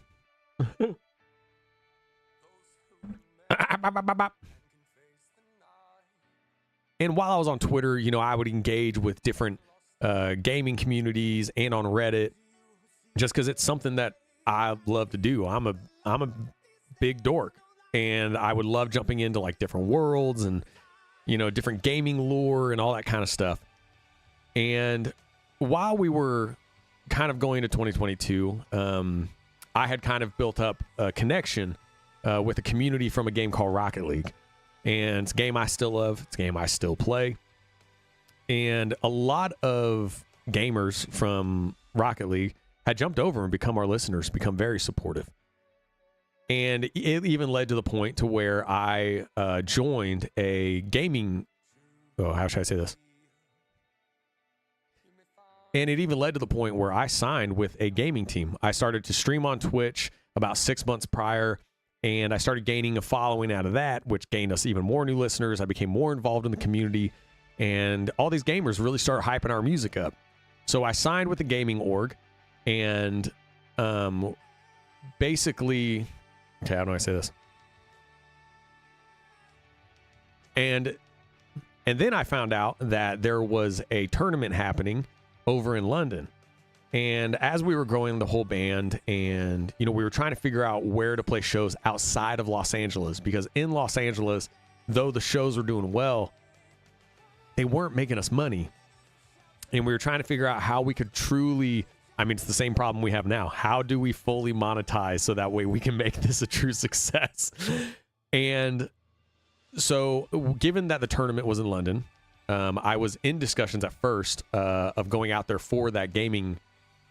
And while I was on Twitter, you know, I would engage with different gaming communities and on Reddit, just because it's something that I love to do. I'm a big dork, and I would love jumping into like different worlds and, you know, different gaming lore and all that kind of stuff. And while we were kind of going to 2022, I had kind of built up a connection with a community from a game called Rocket League. And it's a game I still love. It's a game I still play. And a lot of gamers from Rocket League had jumped over and become our listeners, become very supportive. And it even led to the point to where I joined a gaming... Oh, how should I say this? And it even led to the point where I signed with a gaming team. I started to stream on Twitch about 6 months prior, and I started gaining a following out of that, which gained us even more new listeners. I became more involved in the community, and all these gamers really started hyping our music up. So I signed with the gaming org, and basically... Okay, how do I say this? And then I found out that there was a tournament happening over in London. And as we were growing the whole band, and, you know, we were trying to figure out where to play shows outside of Los Angeles, because in Los Angeles, though the shows were doing well, they weren't making us money. And we were trying to figure out how we could truly, I mean, it's the same problem we have now. How do we fully monetize so that way we can make this a true success? And so given that the tournament was in London, I was in discussions at first of going out there for that gaming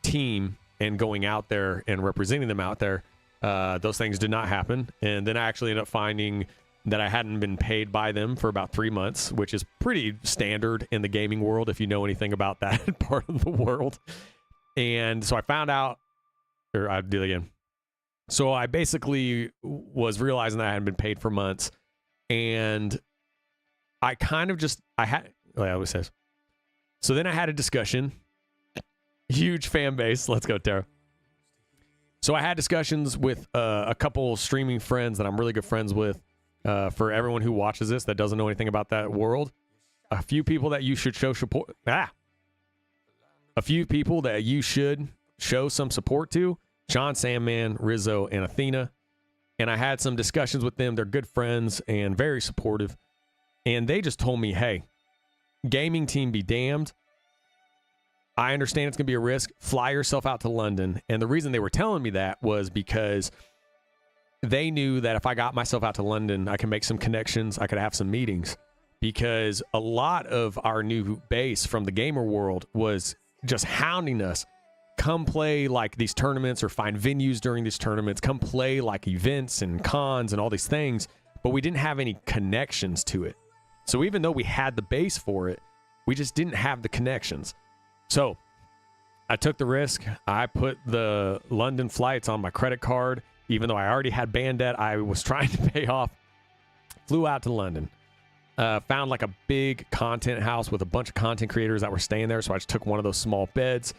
team and going out there and representing them out there. Those things did not happen. And then I actually ended up finding that I hadn't been paid by them for about 3 months, which is pretty standard in the gaming world if you know anything about that part of the world. And so I found out, or I'll do it again. So I basically was realizing that I hadn't been paid for months. And I kind of just, I always says. So then I had a discussion. Huge fan base. Let's go, Tara. So I had discussions with a couple streaming friends that I'm really good friends with. For everyone who watches this that doesn't know anything about that world, a few people that you should show support. A few people that you should show some support to: John Sandman, Rizzo, and Athena. And I had some discussions with them. They're good friends and very supportive. And they just told me, hey, gaming team be damned. I understand it's going to be a risk. Fly yourself out to London. And the reason they were telling me that was because they knew that if I got myself out to London, I could make some connections. I could have some meetings. Because a lot of our new base from the gamer world was just hounding us. Come play like these tournaments or find venues during these tournaments. Come play like events and cons and all these things. But we didn't have any connections to it. So even though we had the base for it, we just didn't have the connections. So I took the risk. I put the London flights on my credit card. Even though I already had band debt I was trying to pay off. Flew out to London. Found like a big content house with a bunch of content creators that were staying there. So I just took one of those small beds.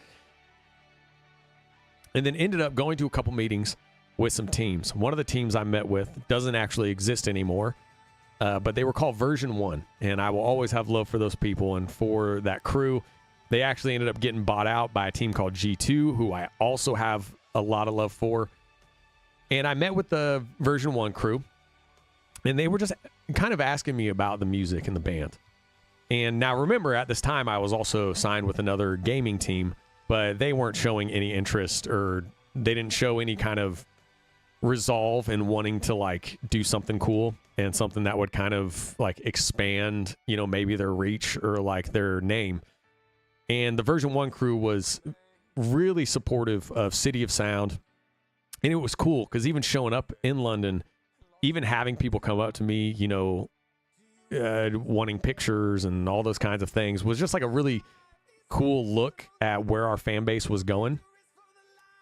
And then ended up going to a couple meetings with some teams. One of the teams I met with doesn't actually exist anymore. But they were called Version 1. And I will always have love for those people and for that crew. They actually ended up getting bought out by a team called G2, who I also have a lot of love for. And I met with the Version 1 crew. And they were just kind of asking me about the music and the band. And now remember, at this time, I was also signed with another gaming team. But they weren't showing any interest, or they didn't show any kind of resolve in wanting to like do something cool and something that would kind of like expand, you know, maybe their reach or like their name. And the Version 1 crew was really supportive of City of Sound. And it was cool because even showing up in London, even having people come up to me, you know, wanting pictures and all those kinds of things was just like a really cool look at where our fan base was going.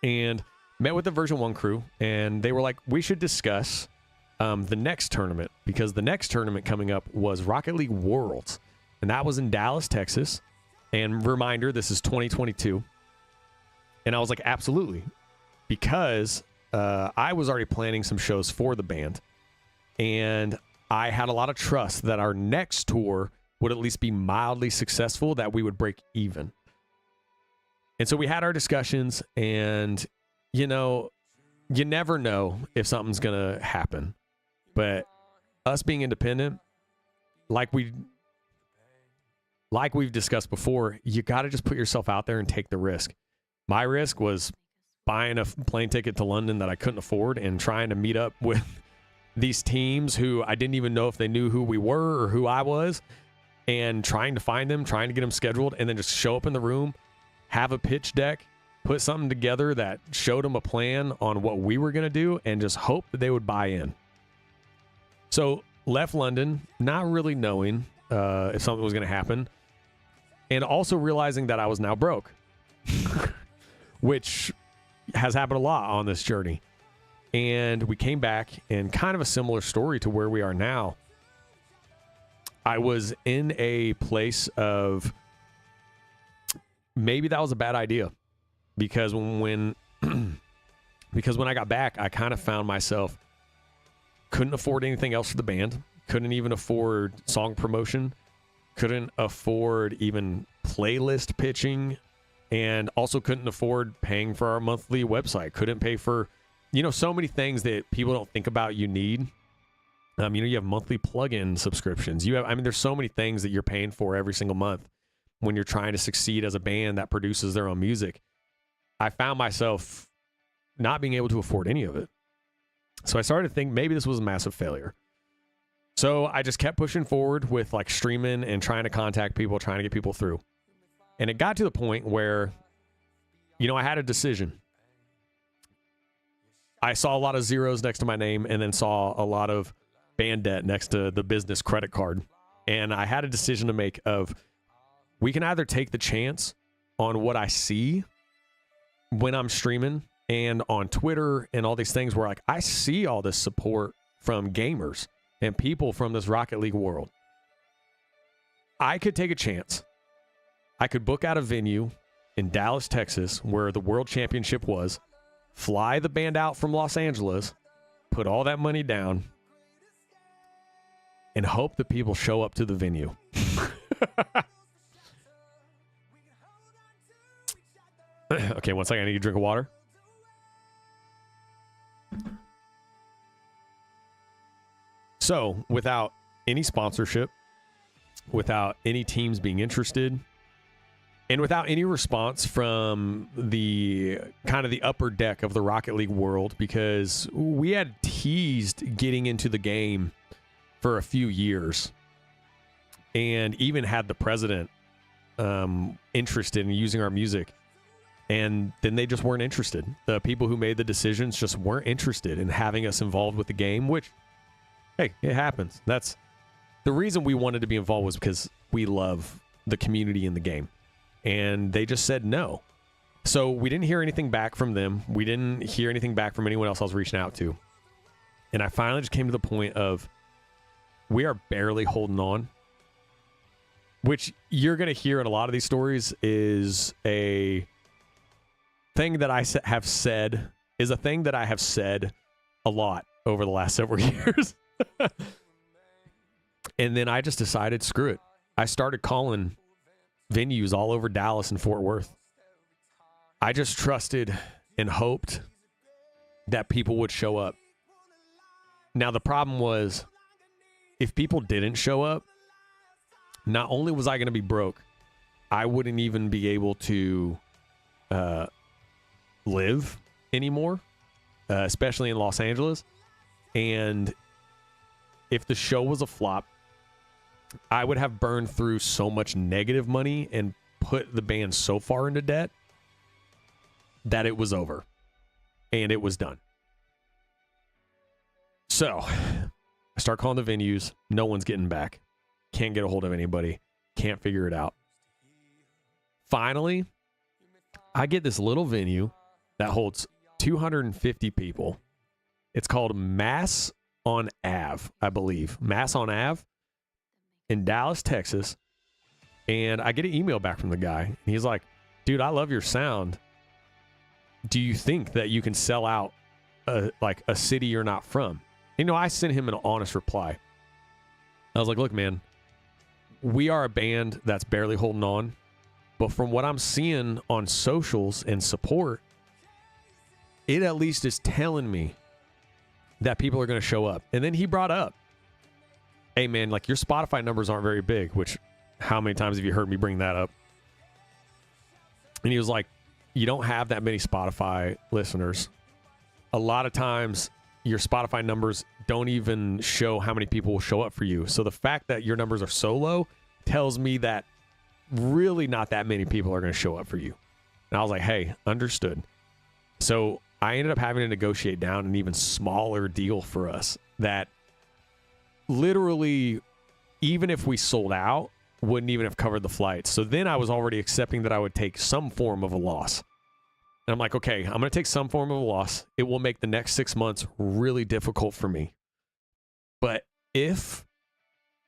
And met with the Version 1 crew, and they were like, we should discuss the next tournament, because the next tournament coming up was Rocket League Worlds. And that was in Dallas, Texas. And reminder, this is 2022. And I was like, absolutely. Because I was already planning some shows for the band. And I had a lot of trust that our next tour would at least be mildly successful, that we would break even. And so we had our discussions, and, you know, you never know if something's going to happen. But us being independent, like we've discussed before, you got to just put yourself out there and take the risk. My risk was buying a plane ticket to London that I couldn't afford and trying to meet up with these teams who I didn't even know if they knew who we were or who I was, and trying to find them, trying to get them scheduled, and then just show up in the room, have a pitch deck, put something together that showed them a plan on what we were going to do, and just hope that they would buy in. So left London, not really knowing if something was going to happen, and also realizing that I was now broke, which has happened a lot on this journey. And we came back, and kind of a similar story to where we are now. I was in a place of maybe that was a bad idea, because when I got back, I kind of found myself couldn't afford anything else for the band, couldn't even afford song promotion, couldn't afford even playlist pitching, and also couldn't afford paying for our monthly website, couldn't pay for, you know, so many things that people don't think about you need. You know, you have monthly plugin subscriptions. There's so many things that you're paying for every single month when you're trying to succeed as a band that produces their own music. I found myself not being able to afford any of it. So I started to think maybe this was a massive failure. So I just kept pushing forward with like streaming and trying to contact people, trying to get people through. And it got to the point where, you know, I had a decision. I saw a lot of zeros next to my name, and then saw a lot of band debt next to the business credit card. And I had a decision to make of, we can either take the chance on what I see when I'm streaming and on Twitter and all these things where like I see all this support from gamers and people from this Rocket League world. I could take a chance. I could book out a venue in Dallas, Texas, where the World Championship was, fly the band out from Los Angeles, put all that money down, and hope that people show up to the venue. Okay, one second. I need a drink of water. So, without any sponsorship, without any teams being interested, and without any response from the kind of the upper deck of the Rocket League world, because we had teased getting into the game for a few years, and even had the president interested in using our music, and then they just weren't interested. The people who made the decisions just weren't interested in having us involved with the game, which, hey, it happens. That's the reason we wanted to be involved, was because we love the community in the game. And they just said no. So we didn't hear anything back from them. We didn't hear anything back from anyone else I was reaching out to. And I finally just came to the point of, we are barely holding on. Which you're going to hear in a lot of these stories is a thing that I have said, is a thing that I have said a lot over the last several years. And then I just decided, screw it. I started calling venues all over Dallas and Fort Worth. I just trusted and hoped that people would show up. Now, the problem was, if people didn't show up, not only was I going to be broke, I wouldn't even be able to live anymore, especially in Los Angeles. And if the show was a flop, I would have burned through so much negative money and put the band so far into debt that it was over and it was done. So I start calling the venues. No one's getting back. Can't get a hold of anybody. Can't figure it out. Finally, I get this little venue that holds 250 people. It's called Mass on Ave, I believe. Mass on Ave in Dallas, Texas. And I get an email back from the guy. And he's like, dude, I love your sound. Do you think that you can sell out like a city you're not from? You know, I sent him an honest reply. I was like, look, man, we are a band that's barely holding on. But from what I'm seeing on socials and support, it at least is telling me that people are going to show up. And then he brought up, hey, man, like your Spotify numbers aren't very big, which how many times have you heard me bring that up? And he was like, you don't have that many Spotify listeners. A lot of times your Spotify numbers don't even show how many people will show up for you. So the fact that your numbers are so low tells me that really not that many people are going to show up for you. And I was like, hey, understood. So I ended up having to negotiate down an even smaller deal for us that literally, even if we sold out, wouldn't even have covered the flights. So then I was already accepting that I would take some form of a loss. And I'm like, okay, I'm going to take some form of a loss. It will make the next 6 months really difficult for me. But if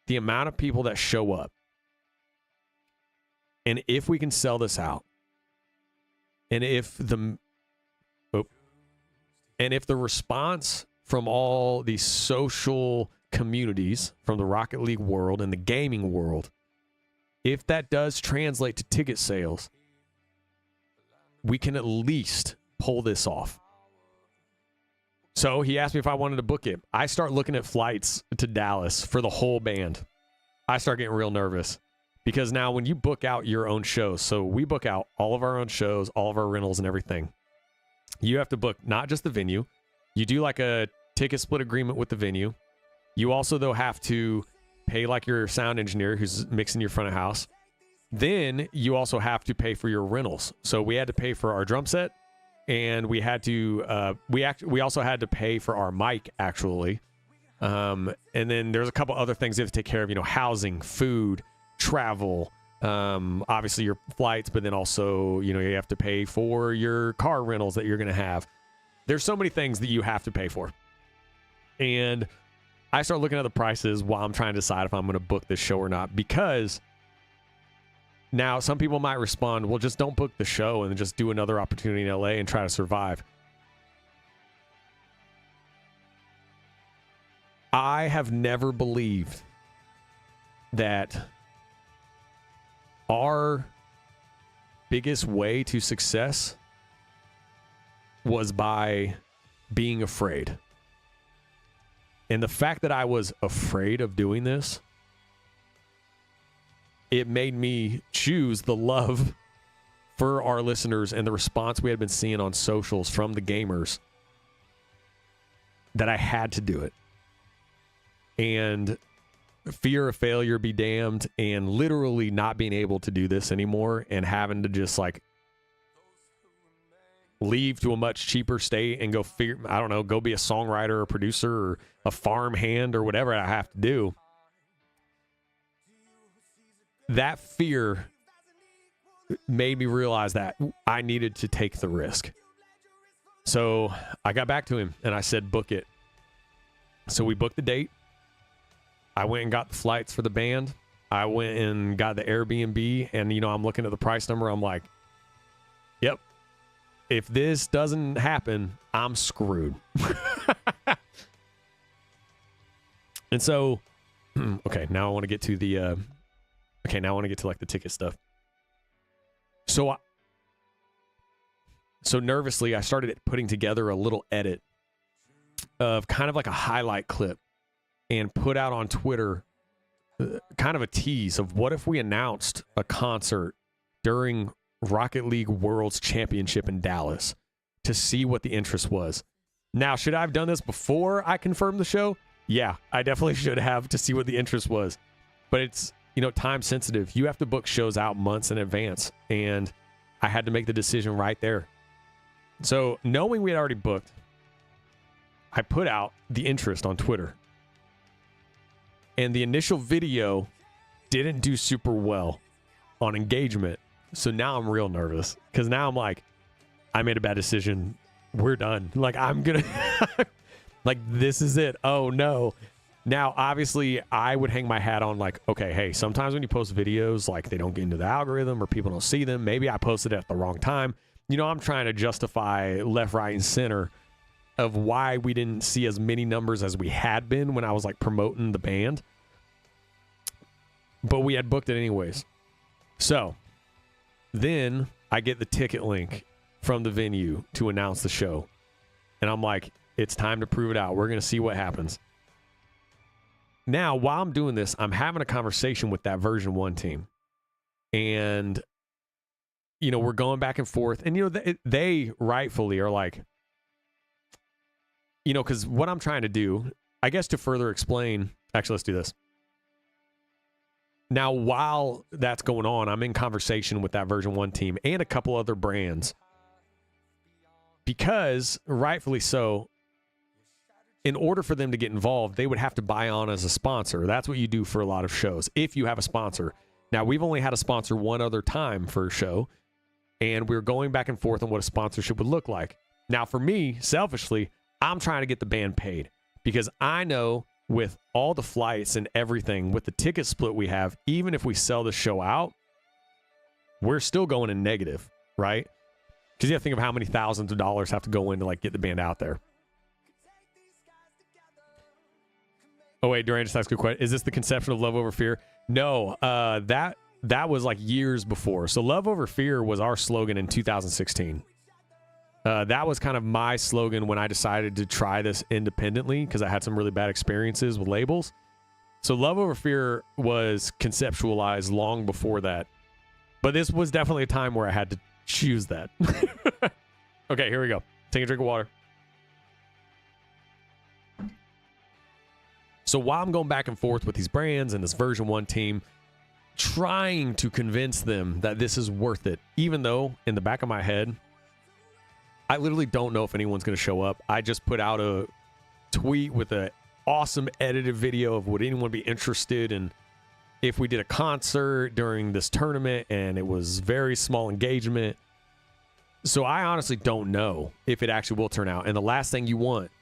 the amount of people that show up, and if we can sell this out, and if the response from all these social communities from the Rocket League world and the gaming world, if that does translate to ticket sales, we can at least pull this off. So he asked me if I wanted to book it. I start looking at flights to Dallas for the whole band. I start getting real nervous because now when you book out your own shows, so we book out all of our own shows, all of our rentals and everything, you have to book not just the venue. You do like a ticket split agreement with the venue. You also, though, have to pay like your sound engineer who's mixing your front of house. Then you also have to pay for your rentals. So we had to pay for our drum set, and we had to we also had to pay for our mic actually. And then there's a couple other things you have to take care of, you know, housing, food, travel, obviously your flights, but then also, you know, you have to pay for your car rentals that you're going to have. There's so many things that you have to pay for. And I start looking at the prices while I'm trying to decide if I'm going to book this show or not, because now some people might respond, well, just don't book the show and just do another opportunity in LA and try to survive. I have never believed that our biggest way to success was by being afraid. And the fact that I was afraid of doing this, it made me choose the love for our listeners and the response we had been seeing on socials from the gamers, that I had to do it. And fear of failure be damned, and literally not being able to do this anymore and having to just like leave to a much cheaper state and go figure, I don't know, go be a songwriter or producer or a farm hand or whatever I have to do. That fear made me realize that I needed to take the risk. So I got back to him and I said, book it. So we booked the date. I went and got the flights for the band. I went and got the Airbnb, and, you know, I'm looking at the price number. I'm like, yep, if this doesn't happen, I'm screwed. And so, okay, now I want to get to the, like the ticket stuff. So nervously, I started putting together a little edit of kind of like a highlight clip and put out on Twitter kind of a tease of what if we announced a concert during Rocket League World's Championship in Dallas to see what the interest was. Now, should I have done this before I confirmed the show? Yeah, I definitely should have, to see what the interest was. But it's, you know, time sensitive. You have to book shows out months in advance, and I had to make the decision right there. So knowing we had already booked, I put out the interest on Twitter. And the initial video didn't do super well on engagement. So now I'm real nervous, because now I'm like, I made a bad decision. We're done. Like, I'm going to, like, this is it. Oh, no. Now, obviously, I would hang my hat on like, okay, hey, sometimes when you post videos, like they don't get into the algorithm or people don't see them. Maybe I posted it at the wrong time. You know, I'm trying to justify left, right, and center of why we didn't see as many numbers as we had been when I was like promoting the band. But we had booked it anyways. So then I get the ticket link from the venue to announce the show. And I'm like, it's time to prove it out. We're going to see what happens. Now, while I'm doing this, I'm having a conversation with that version 1 team. And, you know, we're going back and forth. And, you know, they rightfully are like, you know, because what I'm trying to do, I guess to further explain, actually, let's do this. Now, while that's going on, I'm in conversation with that version 1 team and a couple other brands. Because, rightfully so, in order for them to get involved, they would have to buy on as a sponsor. That's what you do for a lot of shows, if you have a sponsor. Now, we've only had a sponsor one other time for a show, and we're going back and forth on what a sponsorship would look like. Now, for me, selfishly, I'm trying to get the band paid because I know with all the flights and everything, with the ticket split we have, even if we sell the show out, we're still going in negative, right? Because you have to think of how many thousands of dollars have to go in to like get the band out there. Oh, wait, Duran just asked a question. Is this the conception of Love Over Fear? No, that was like years before. So Love Over Fear was our slogan in 2016. That was kind of my slogan when I decided to try this independently because I had some really bad experiences with labels. So Love Over Fear was conceptualized long before that. But this was definitely a time where I had to choose that. Okay, here we go. Take a drink of water. So while I'm going back and forth with these brands and this version 1 team, trying to convince them that this is worth it, even though in the back of my head, I literally don't know if anyone's going to show up. I just put out a tweet with an awesome edited video of would anyone be interested in if we did a concert during this tournament, and it was very small engagement. So I honestly don't know if it actually will turn out. And the last thing you want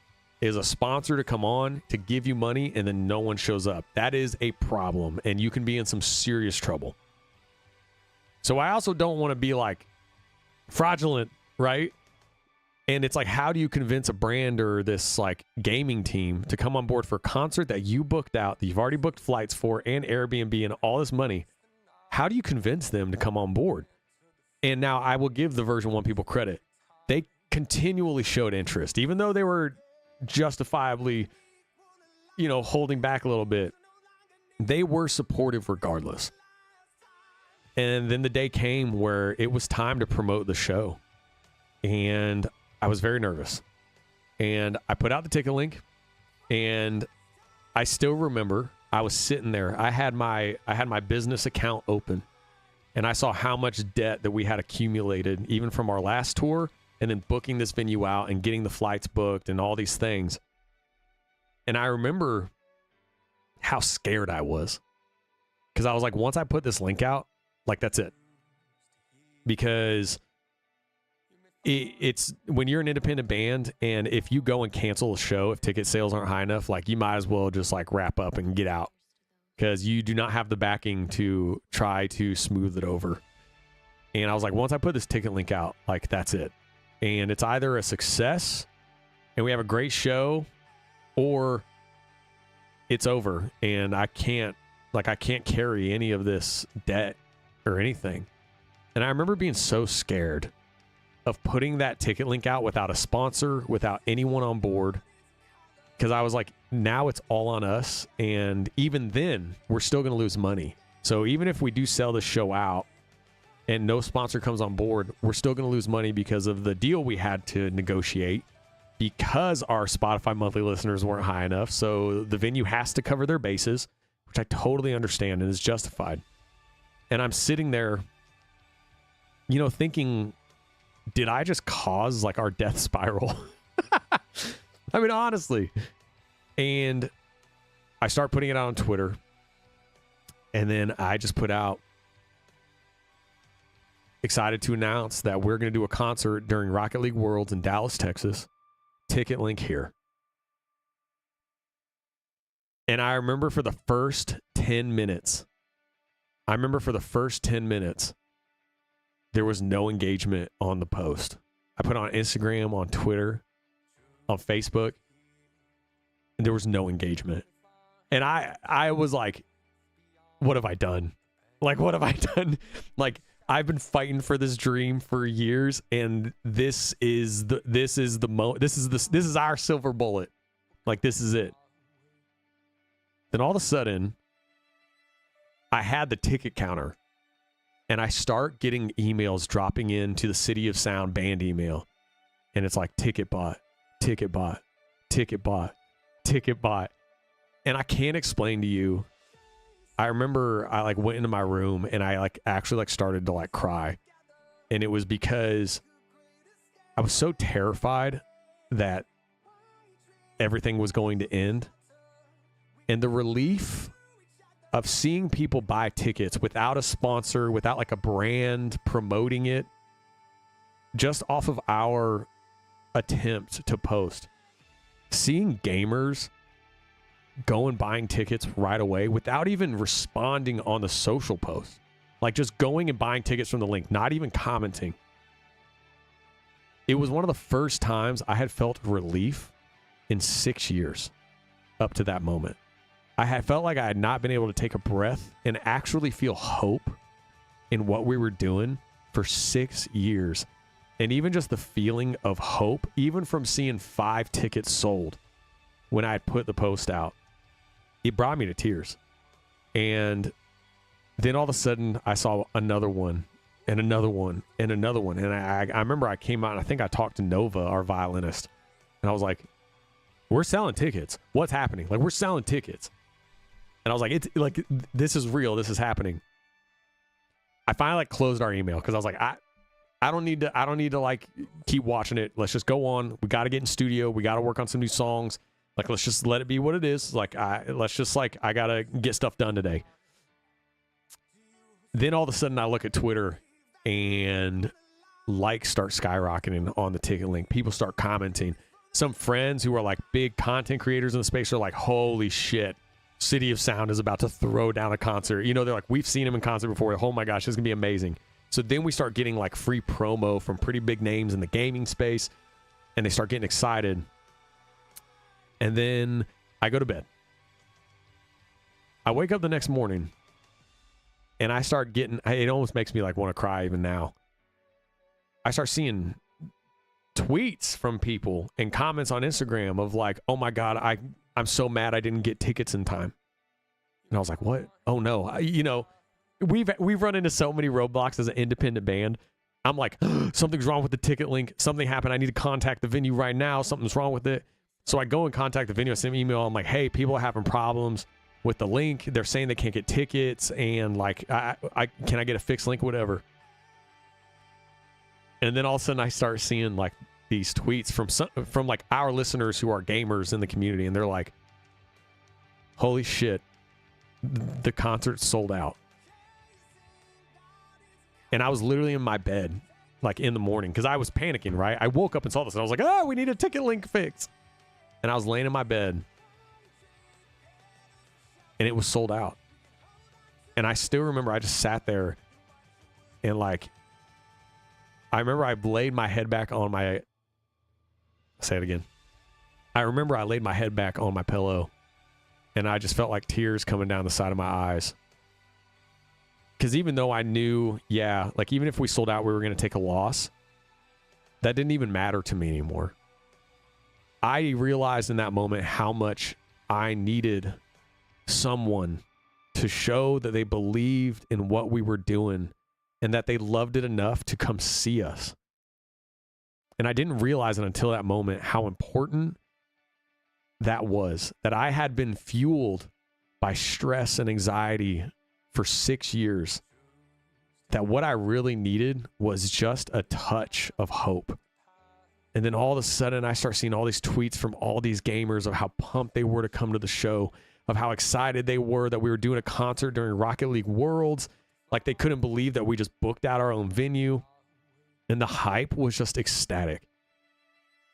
is a sponsor to come on to give you money and then no one shows up. That is a problem, and you can be in some serious trouble. So I also don't want to be like fraudulent, right? And it's like, how do you convince a brand or this like gaming team to come on board for a concert that you booked out, that you've already booked flights for and Airbnb and all this money? How do you convince them to come on board? And now I will give the version 1 people credit. They continually showed interest, even though they were justifiably, you know, holding back a little bit. They were supportive regardless. And then the day came where it was time to promote the show. And I was very nervous. And I put out the ticket link, and I still remember I was sitting there. I had my business account open, and I saw how much debt that we had accumulated even from our last tour, and then booking this venue out and getting the flights booked and all these things. And I remember how scared I was. Because I was like, once I put this link out, like, that's it. Because it's when you're an independent band, and if you go and cancel a show, if ticket sales aren't high enough, like, you might as well just like wrap up and get out. Because you do not have the backing to try to smooth it over. And I was like, once I put this ticket link out, like, that's it. And it's either a success and we have a great show, or it's over and I can't carry any of this debt or anything. And I remember being so scared of putting that ticket link out without a sponsor, without anyone on board. Because I was like, now it's all on us. And even then, we're still going to lose money. So even if we do sell the show out and no sponsor comes on board, we're still going to lose money because of the deal we had to negotiate, because our Spotify monthly listeners weren't high enough. So the venue has to cover their bases, which I totally understand and is justified. And I'm sitting there, you know, thinking, did I just cause like our death spiral? I mean, honestly. And I start putting it out on Twitter. And then I just put out, excited to announce that we're going to do a concert during Rocket League Worlds in Dallas, Texas. Ticket link here. And I remember for the first 10 minutes, there was no engagement on the post. I put it on Instagram, on Twitter, on Facebook, and there was no engagement. And I was like, what have I done? Like, what have I done? Like, I've been fighting for this dream for years, and this is our silver bullet. Like, this is it. Then all of a sudden, I had the ticket counter, and I start getting emails dropping into the City of Sound band email, and it's like ticket bought, ticket bought, ticket bought, ticket bought. And I can't explain to you. I remember I like went into my room and I like actually like started to like cry. And it was because I was so terrified that everything was going to end. And the relief of seeing people buy tickets without a sponsor, without like a brand promoting it, just off of our attempt to post, seeing gamers go and buying tickets right away without even responding on the social post, like just going and buying tickets from the link, not even commenting. It was one of the first times I had felt relief in 6 years up to that moment. I had felt like I had not been able to take a breath and actually feel hope in what we were doing for 6 years. And even just the feeling of hope, even from seeing 5 tickets sold when I had put the post out, it brought me to tears. And then all of a sudden I saw another one and another one and another one. And I remember I came out and I think I talked to Nova, our violinist, and I was like, we're selling tickets. What's happening? Like, we're selling tickets. And I was like, it's like, this is real. This is happening. I finally like closed our email because I was like, I don't need to like keep watching it. Let's just go on. We got to get in studio. We got to work on some new songs. Like, let's just let it be what it is. Like, I got to get stuff done today. Then all of a sudden I look at Twitter and likes start skyrocketing on the ticket link. People start commenting. Some friends who are like big content creators in the space are like, holy shit, City of Sound is about to throw down a concert. You know, they're like, we've seen him in concert before. Oh my gosh, this is going to be amazing. So then we start getting like free promo from pretty big names in the gaming space, and they start getting excited. And then I go to bed. I wake up the next morning and I start getting, it almost makes me like want to cry even now. I start seeing tweets from people and comments on Instagram of like, oh my God, I'm so mad I didn't get tickets in time. And I was like, what? Oh no. You know, we've run into so many roadblocks as an independent band. I'm like, something's wrong with the ticket link. Something happened. I need to contact the venue right now. Something's wrong with it. So I go and contact the venue. I send an email. I'm like, hey, people are having problems with the link. They're saying they can't get tickets. And like, can I get a fixed link, whatever. And then all of a sudden I start seeing like these tweets from like our listeners who are gamers in the community. And they're like, holy shit, the concert sold out. And I was literally in my bed, like in the morning, because I was panicking, right? I woke up and saw this and I was like, oh, we need a ticket link fix. And I was laying in my bed and it was sold out. And I still remember I just sat there and like, I remember I laid my head back on my, say it again. I remember I laid my head back on my pillow and I just felt like tears coming down the side of my eyes. Because even though I knew, yeah, like even if we sold out, we were going to take a loss, that didn't even matter to me anymore. I realized in that moment how much I needed someone to show that they believed in what we were doing and that they loved it enough to come see us. And I didn't realize it until that moment how important that was, that I had been fueled by stress and anxiety for 6 years, that what I really needed was just a touch of hope. And then all of a sudden I start seeing all these tweets from all these gamers of how pumped they were to come to the show, of how excited they were that we were doing a concert during Rocket League Worlds. Like they couldn't believe that we just booked out our own venue. And the hype was just ecstatic.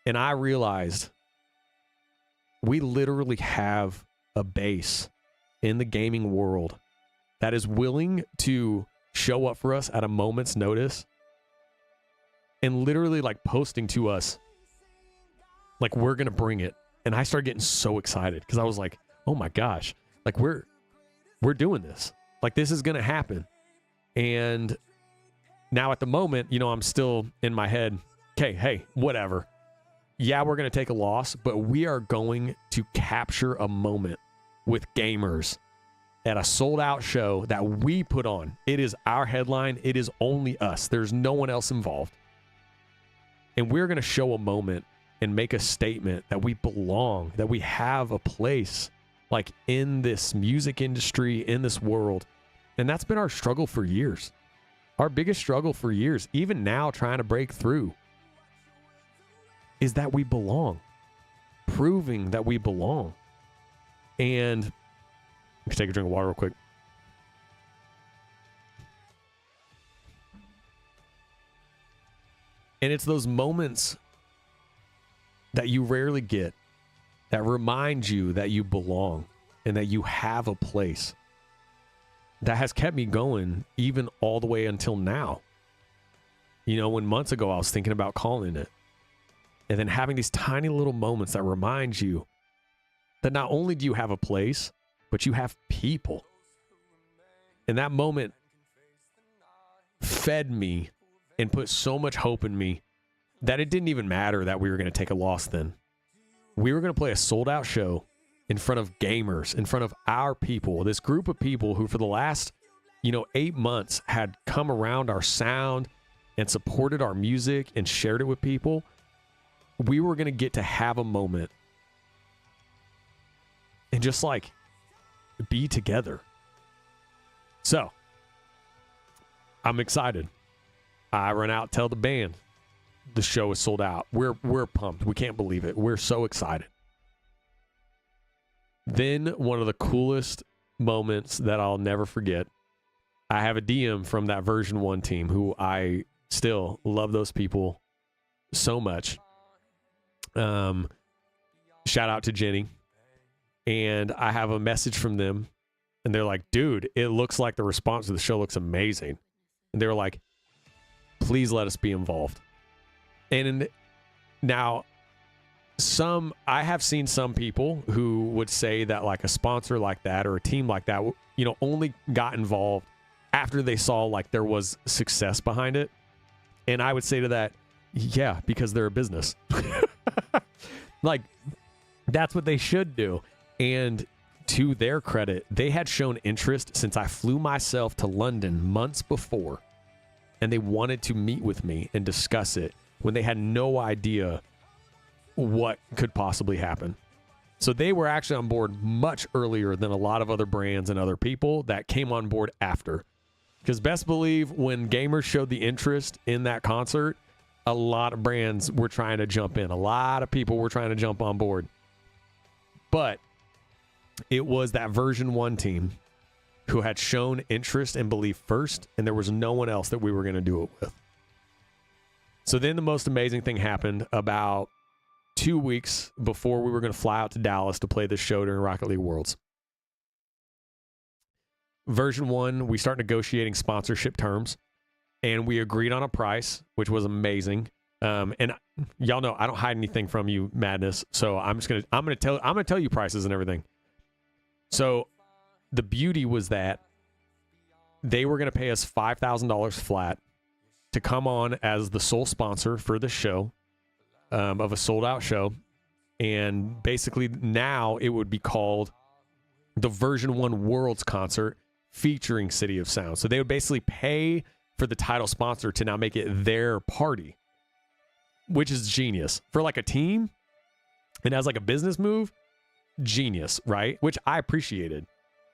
And I realized we literally have a base in the gaming world that is willing to show up for us at a moment's notice and literally like posting to us like we're gonna bring it. And I started getting so excited because I was like, oh my gosh, like we're doing this, like this is gonna happen. And now at the moment, you know, I'm still in my head, okay, hey, whatever, yeah, we're gonna take a loss, but we are going to capture a moment with gamers at a sold out show that we put on. It is our headline. It is only us. There's no one else involved. And we're going to show a moment and make a statement that we belong, that we have a place like in this music industry, in this world. And that's been our struggle for years. Our biggest struggle for years, even now trying to break through, is that we belong, proving that we belong. And let me take a drink of water real quick. And it's those moments that you rarely get that remind you that you belong and that you have a place that has kept me going even all the way until now. You know, when months ago I was thinking about calling it, and then having these tiny little moments that remind you that not only do you have a place, but you have people. And that moment fed me and put so much hope in me that it didn't even matter that we were going to take a loss then. We were going to play a sold out show in front of gamers, in front of our people, this group of people who for the last, 8 months had come around our sound and supported our music and shared it with people. We were going to get to have a moment and just like be together. So I'm excited. I run out, tell the band the show is sold out. We're pumped. We can't believe it. We're so excited. Then one of the coolest moments that I'll never forget, I have a DM from that version 1 team who I still love those people so much. Shout out to Jenny. And I have a message from them and they're like, dude, it looks like the response to the show looks amazing. And they were like, please let us be involved. And now I have seen some people who would say that like a sponsor like that or a team like that, only got involved after they saw like there was success behind it. And I would say to that, yeah, because they're a business. Like that's what they should do. And to their credit, they had shown interest since I flew myself to London months before. And they wanted to meet with me and discuss it when they had no idea what could possibly happen. So they were actually on board much earlier than a lot of other brands and other people that came on board after. Because best believe when gamers showed the interest in that concert, a lot of brands were trying to jump in. A lot of people were trying to jump on board. But it was that version 1 team who had shown interest and belief first, and there was no one else that we were going to do it with. So then the most amazing thing happened about 2 weeks before we were going to fly out to Dallas to play this show during Rocket League Worlds. Version 1, we start negotiating sponsorship terms, and we agreed on a price, which was amazing. And y'all know I don't hide anything from you, Madness. So I'm gonna tell you prices and everything. So the beauty was that they were going to pay us $5,000 flat to come on as the sole sponsor for the show, of a sold out show. And basically now it would be called the version 1 Worlds concert featuring City of Sound. So they would basically pay for the title sponsor to now make it their party, which is genius for like a team and as like a business move. Genius, right? Which I appreciated.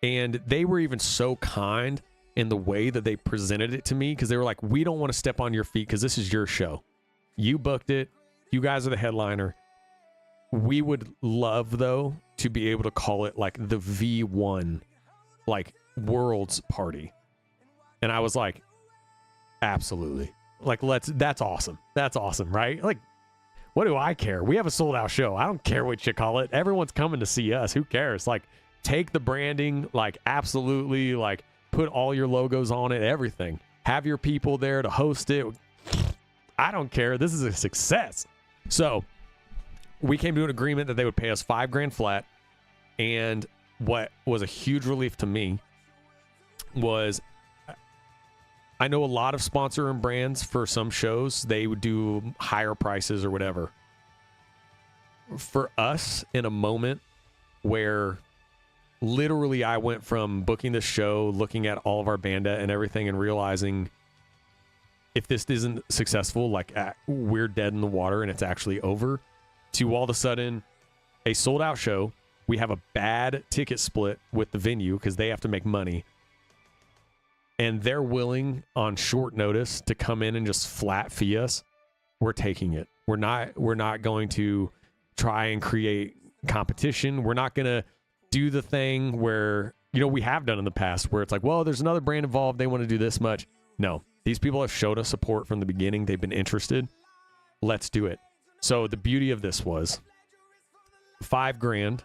And they were even so kind in the way that they presented it to me, because they were like, we don't want to step on your feet because this is your show. You booked it. You guys are the headliner. We would love, though, to be able to call it like the V1, like Worlds party. And I was like, absolutely. Like, that's awesome. That's awesome, right? Like, what do I care? We have a sold out show. I don't care what you call it. Everyone's coming to see us. Who cares? Like, Take the branding, like absolutely, like put all your logos on it, everything. Have your people there to host it. I don't care. This is a success. So we came to an agreement that they would pay us $5,000 flat. And what was a huge relief to me was I know a lot of sponsor and brands for some shows, they would do higher prices or whatever. For us, in a moment where literally I went from booking the show, looking at all of our banda and everything and realizing if this isn't successful, like we're dead in the water and it's actually over, to all of a sudden a sold out show. We have a bad ticket split with the venue because they have to make money. And they're willing on short notice to come in and just flat fee us. We're taking it. We're not going to try and create competition. We're not going to do the thing where, you know, we have done in the past where it's like, well, there's another brand involved. They want to do this much. No, these people have showed us support from the beginning. They've been interested. Let's do it. So the beauty of this was $5,000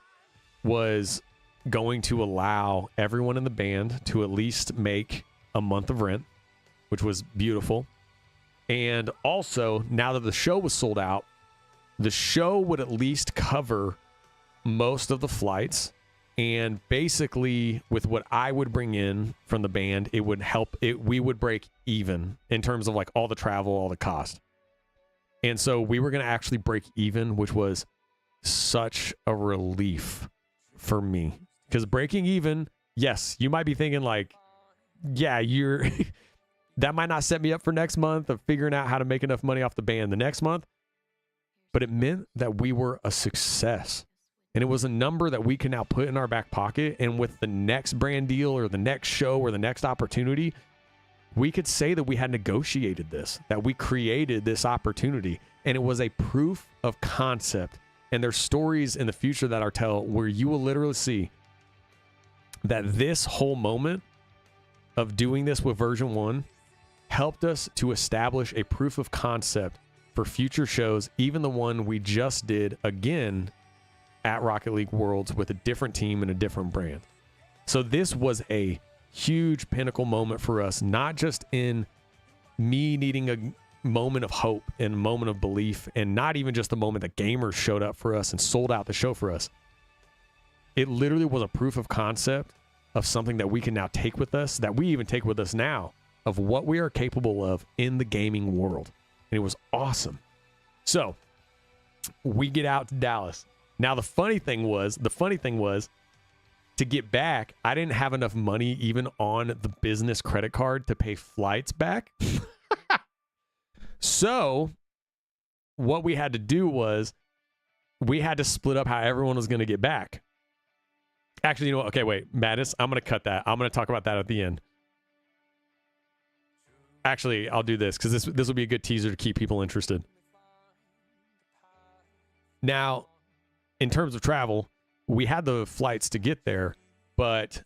was going to allow everyone in the band to at least make a month of rent, which was beautiful. And also, now that the show was sold out, the show would at least cover most of the flights. And basically, with what I would bring in from the band, it would help. We would break even in terms of like all the travel, all the cost. And so we were going to actually break even, which was such a relief for me. Because breaking even, yes, you might be thinking like, yeah, you're that might not set me up for next month of figuring out how to make enough money off the band the next month. But it meant that we were a success. And it was a number that we can now put in our back pocket. And with the next brand deal or the next show or the next opportunity, we could say that we had negotiated this, that we created this opportunity. And it was a proof of concept. And there's stories in the future that are tell where you will literally see that this whole moment of doing this with version 1 helped us to establish a proof of concept for future shows, even the one we just did again at Rocket League Worlds with a different team and a different brand. So this was a huge pinnacle moment for us, not just in me needing a moment of hope and a moment of belief, and not even just the moment that gamers showed up for us and sold out the show for us. It literally was a proof of concept of something that we can now take with us, that we even take with us now, of what we are capable of in the gaming world. And it was awesome. So we get out to Dallas. Now the funny thing was to get back, I didn't have enough money even on the business credit card to pay flights back. So what we had to do was we had to split up how everyone was going to get back. Actually, you know what? Okay, wait, Madness, I'm going to cut that. I'm going to talk about that at the end. Actually, I'll do this because this will be a good teaser to keep people interested. Now, in terms of travel, we had the flights to get there, but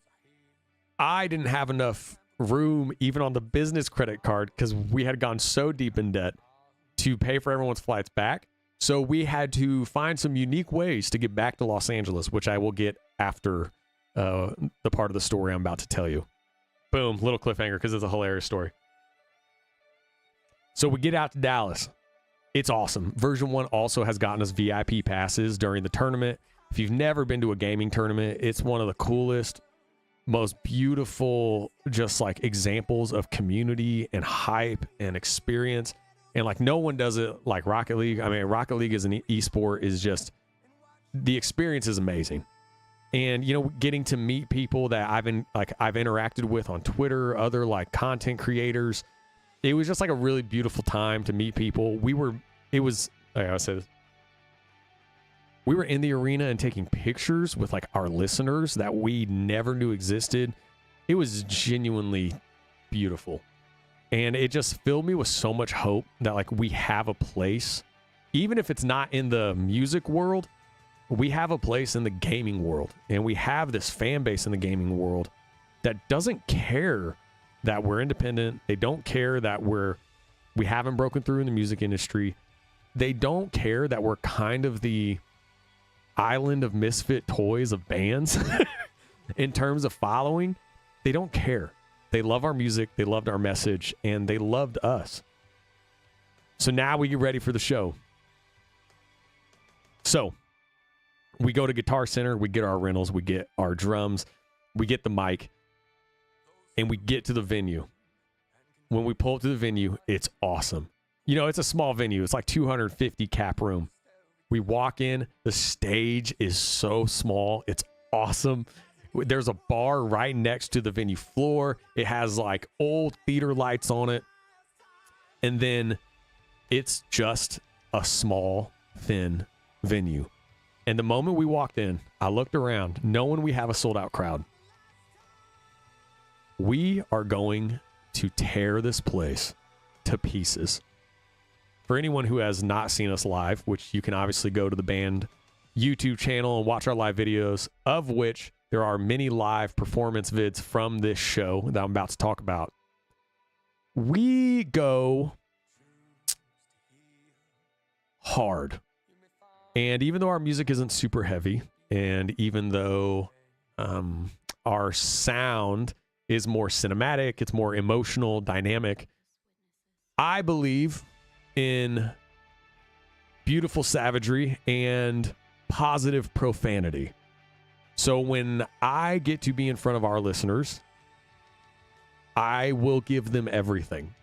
I didn't have enough room even on the business credit card because we had gone so deep in debt to pay for everyone's flights back. So we had to find some unique ways to get back to Los Angeles, which I will get after the part of the story I'm about to tell you. Boom, little cliffhanger because it's a hilarious story. So we get out to Dallas. It's awesome. Version 1 also has gotten us VIP passes during the tournament. If you've never been to a gaming tournament, it's one of the coolest, most beautiful, just like examples of community and hype and experience. And like no one does it like Rocket League. I mean, Rocket League as an esport is just, the experience is amazing. And, you know, getting to meet people that I've interacted with on Twitter, other like content creators, it was just like a really beautiful time to meet people. We were in the arena and taking pictures with like our listeners that we never knew existed. It was genuinely beautiful. And it just filled me with so much hope that like we have a place, even if it's not in the music world, we have a place in the gaming world. And we have this fan base in the gaming world that doesn't care that we're independent. They don't care that we haven't broken through in the music industry. They don't care that we're kind of the island of misfit toys of bands. in terms of following, they don't care. They love our music, they loved our message, and they loved us. So now we get ready for the show. So we go to Guitar Center, we get our rentals, we get our drums, we get the mic, and we get to the venue. When we pull up to the venue, it's awesome. You know, it's a small venue. It's like 250 cap room. We walk in, the stage is so small. It's awesome. There's a bar right next to the venue floor. It has like old theater lights on it. And then it's just a small, thin venue. And the moment we walked in, I looked around, knowing we have a sold out crowd. We are going to tear this place to pieces. For anyone who has not seen us live, which you can obviously go to the band YouTube channel and watch our live videos, of which there are many live performance vids from this show that I'm about to talk about. We go hard. And even though our music isn't super heavy, and even though our sound is more cinematic, it's more emotional, dynamic, I believe in beautiful savagery and positive profanity. So when I get to be in front of our listeners, I will give them everything.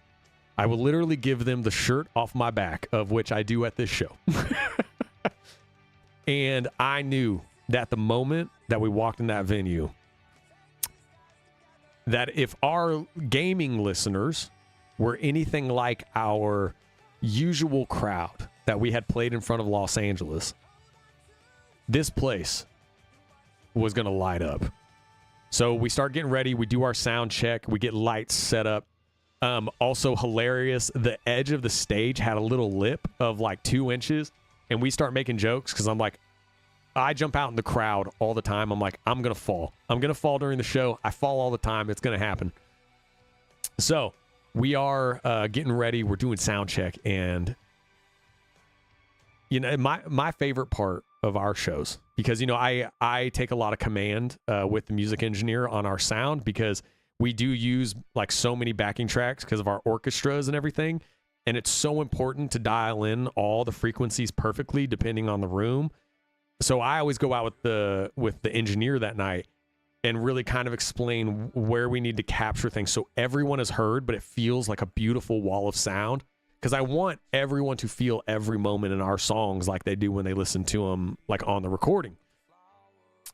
I will literally give them the shirt off my back, of which I do at this show. And I knew that the moment that we walked in that venue, that if our gaming listeners were anything like our usual crowd that we had played in front of Los Angeles, this place was going to light up. So we start getting ready. We do our sound check. We get lights set up. Also hilarious, the edge of the stage had a little lip of like 2 inches, and we start making jokes because I'm like, I jump out in the crowd all the time. I'm like, I'm going to fall. I'm going to fall during the show. I fall all the time. It's going to happen. So we are getting ready. We're doing sound check. And, you know, my favorite part of our shows, because, you know, I take a lot of command with the music engineer on our sound, because we do use like so many backing tracks because of our orchestras and everything. And it's so important to dial in all the frequencies perfectly depending on the room. So I always go out with the engineer that night and really kind of explain where we need to capture things so everyone is heard, but it feels like a beautiful wall of sound. Because I want everyone to feel every moment in our songs like they do when they listen to them like on the recording.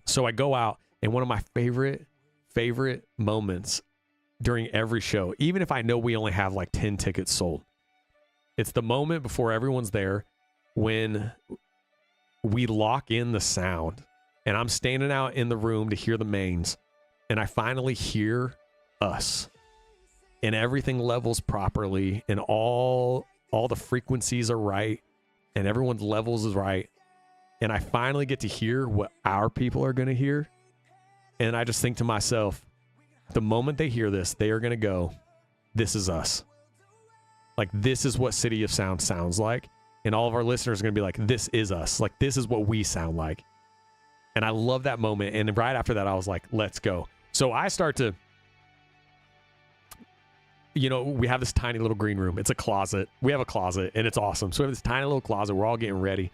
So I go out, and one of my favorite moments during every show, even if I know we only have like 10 tickets sold, it's the moment before everyone's there when we lock in the sound, and I'm standing out in the room to hear the mains, and I finally hear us, and everything levels properly, and all the frequencies are right, and everyone's levels is right, and I finally get to hear what our people are going to hear. And I just think to myself, the moment they hear this, they are going to go, this is us. Like, this is what City of Sound sounds like. And all of our listeners are going to be like, this is us. Like, this is what we sound like. And I love that moment. And right after that, I was like, let's go. So I start to, you know, we have this tiny little green room. It's a closet. We have a closet, and it's awesome. So we have this tiny little closet. We're all getting ready.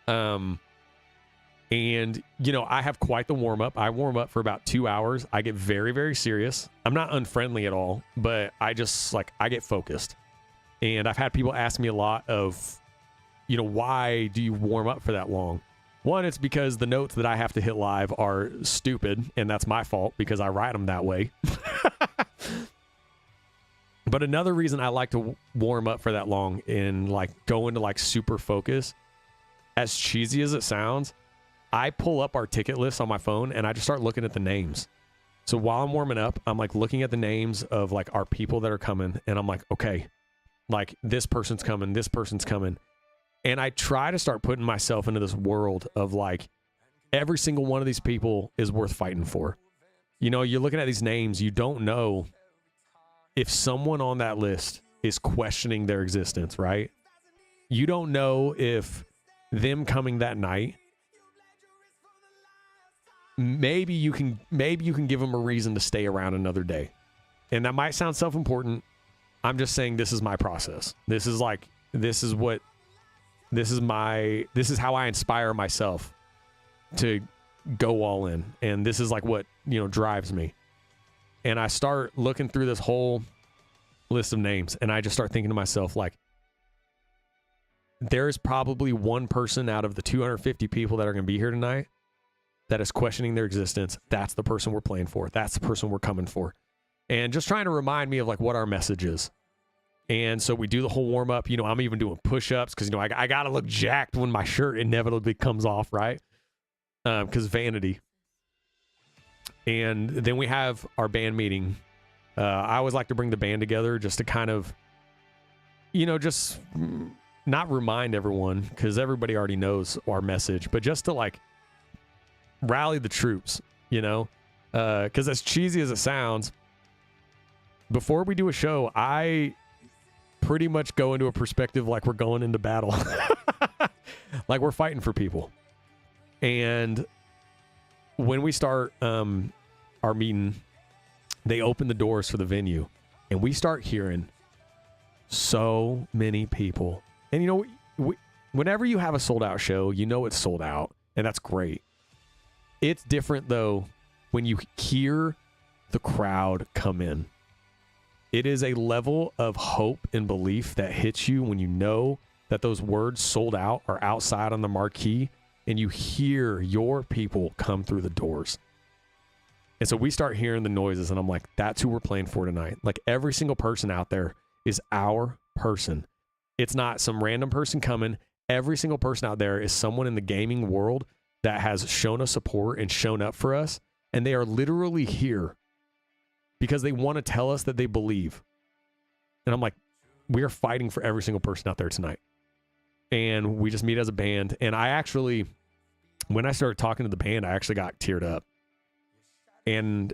And, you know, I have quite the warm-up. I warm up for about 2 hours. I get very, very serious. I'm not unfriendly at all, but I just, like, I get focused. And I've had people ask me a lot of, you know, why do you warm up for that long? One, it's because the notes that I have to hit live are stupid, and that's my fault because I write them that way. But another reason I like to warm up for that long and like go into like super focus, as cheesy as it sounds, I pull up our ticket list on my phone and I just start looking at the names. So while I'm warming up, I'm like looking at the names of like our people that are coming, and I'm like, okay, like this person's coming, this person's coming. And I try to start putting myself into this world of like, every single one of these people is worth fighting for. You know, you're looking at these names, you don't know if someone on that list is questioning their existence, right? You don't know if them coming that night maybe you can give them a reason to stay around another day. And that might sound self-important. I'm just saying this is my process. This is how I inspire myself to go all in. And this is like what, drives me. And I start looking through this whole list of names, and I just start thinking to myself, like, there is probably one person out of the 250 people that are going to be here tonight that is questioning their existence. That's the person we're playing for. That's the person we're coming for. And just trying to remind me of like what our message is. And so we do the whole warm up. I'm even doing push-ups because, I got to look jacked when my shirt inevitably comes off, right? Because vanity. And then we have our band meeting. I always like to bring the band together just to kind of, just not remind everyone, because everybody already knows our message, but just to like rally the troops, because as cheesy as it sounds, before we do a show, I pretty much go into a perspective like we're going into battle. Like we're fighting for people. And when we start our meeting, they open the doors for the venue, and we start hearing so many people. And whenever you have a sold out show, it's sold out, and that's great. It's different though when you hear the crowd come in. It is a level of hope and belief that hits you when you know that those words sold out are outside on the marquee, and you hear your people come through the doors. And so we start hearing the noises, and I'm like, that's who we're playing for tonight. Like every single person out there is our person. It's not some random person coming. Every single person out there is someone in the gaming world that has shown us support and shown up for us. And they are literally here because they want to tell us that they believe. And I'm like, we are fighting for every single person out there tonight. And we just meet as a band. And I actually, when I started talking to the band, I actually got teared up. And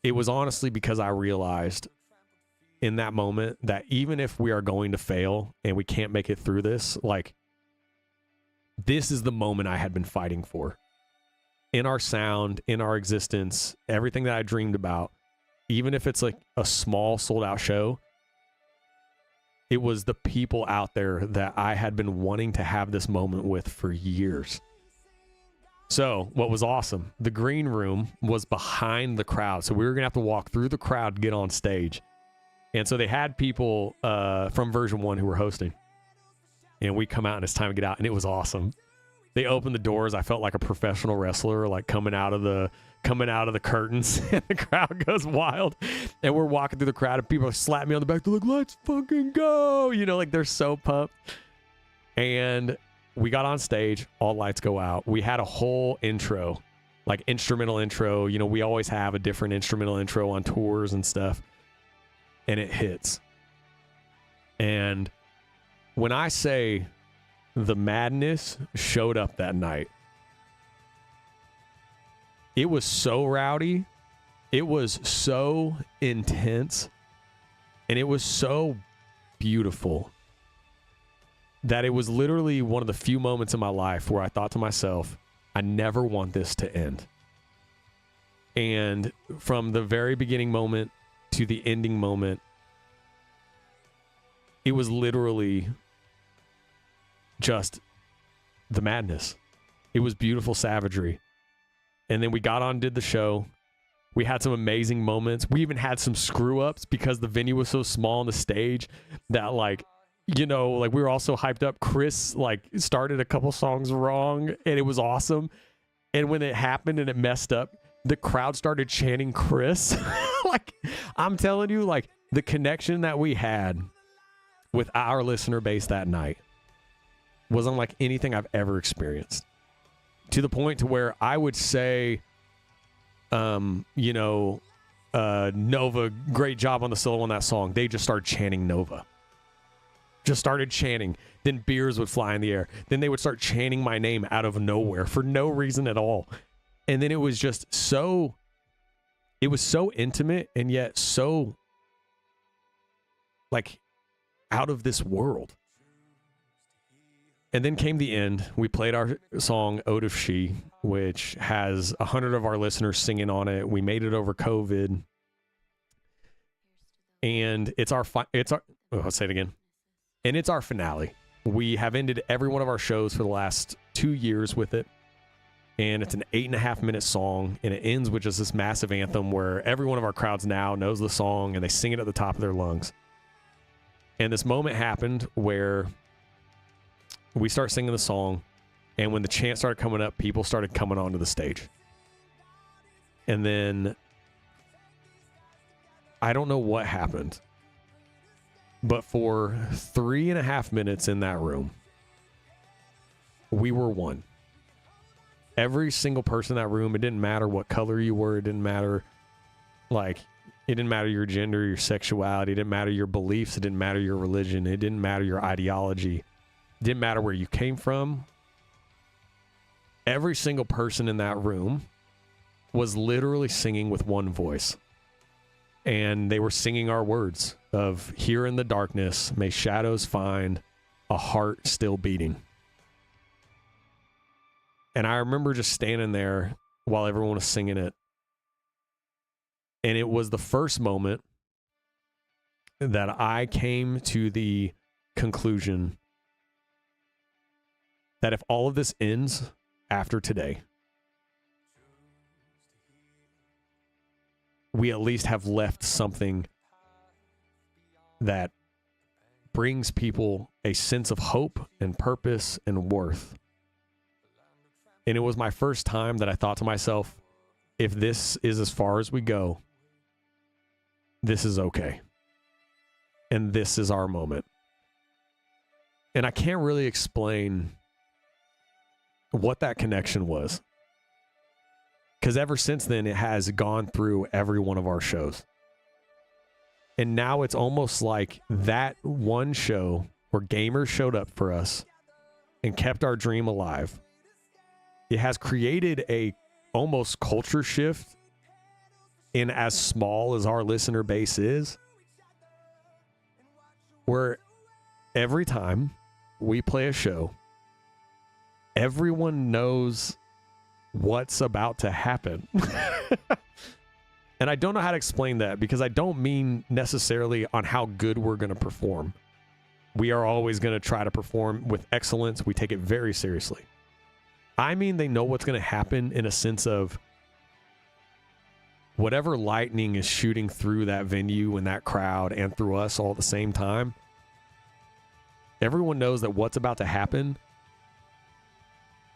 it was honestly because I realized in that moment that even if we are going to fail and we can't make it through this, like, this is the moment I had been fighting for. In our sound, in our existence, everything that I dreamed about, even if it's like a small sold out show, it was the people out there that I had been wanting to have this moment with for years. So what was awesome, the green room was behind the crowd. So we were going to have to walk through the crowd to get on stage. And so they had people from version 1 who were hosting. And we come out and it's time to get out. And it was awesome. They opened the doors. I felt like a professional wrestler, like coming out of the curtains, and the crowd goes wild. And we're walking through the crowd and people are slapping me on the back. They're like, let's fucking go. Like they're so pumped. And we got on stage, all lights go out. We had a whole intro, like instrumental intro. We always have a different instrumental intro on tours and stuff. And it hits. And when I say the madness showed up that night, it was so rowdy. It was so intense. And it was so beautiful that it was literally one of the few moments in my life where I thought to myself, I never want this to end. And from the very beginning moment to the ending moment, it was literally just the madness. It was beautiful savagery. And then we got on, did the show. We had some amazing moments. We even had some screw ups because the venue was so small on the stage that we were all so hyped up. Chris started a couple songs wrong and it was awesome. And when it happened and it messed up, the crowd started chanting Chris. I'm telling you, the connection that we had with our listener base that night was unlike anything I've ever experienced. To the point to where I would say, Nova, great job on the solo on that song. They just started chanting Nova. Just started chanting. Then beers would fly in the air. Then they would start chanting my name out of nowhere for no reason at all. And then it was just so intimate and yet so out of this world. And then came the end. We played our song Ode of She, which has 100 of our listeners singing on it. We made it over COVID. And I'll say it again. And it's our finale. We have ended every one of our shows for the last 2 years with it. And it's an 8.5-minute song. And it ends with just this massive anthem where every one of our crowds now knows the song and they sing it at the top of their lungs. And this moment happened where we start singing the song, and when the chant started coming up, people started coming onto the stage. And then I don't know what happened, but for 3.5 minutes in that room, we were one. Every single person in that room, it didn't matter what color you were, it didn't matter your gender, your sexuality, it didn't matter your beliefs, it didn't matter your religion, it didn't matter your ideology. Didn't matter where you came from. Every single person in that room was literally singing with one voice. And they were singing our words of, here in the darkness, may shadows find a heart still beating. And I remember just standing there while everyone was singing it. And it was the first moment that I came to the conclusion that if all of this ends after today, we at least have left something that brings people a sense of hope and purpose and worth. And it was my first time that I thought to myself, if this is as far as we go, this is okay. And this is our moment. And I can't really explain what that connection was, because ever since then it has gone through every one of our shows. And now it's almost like that one show where gamers showed up for us and kept our dream alive. It has created a almost culture shift in as small as our listener base is, where every time we play a show, everyone knows what's about to happen. And I don't know how to explain that, because I don't mean necessarily on how good we're going to perform. We are always going to try to perform with excellence. We take it very seriously. I mean, they know what's going to happen in a sense of whatever lightning is shooting through that venue and that crowd and through us all at the same time. Everyone knows that what's about to happen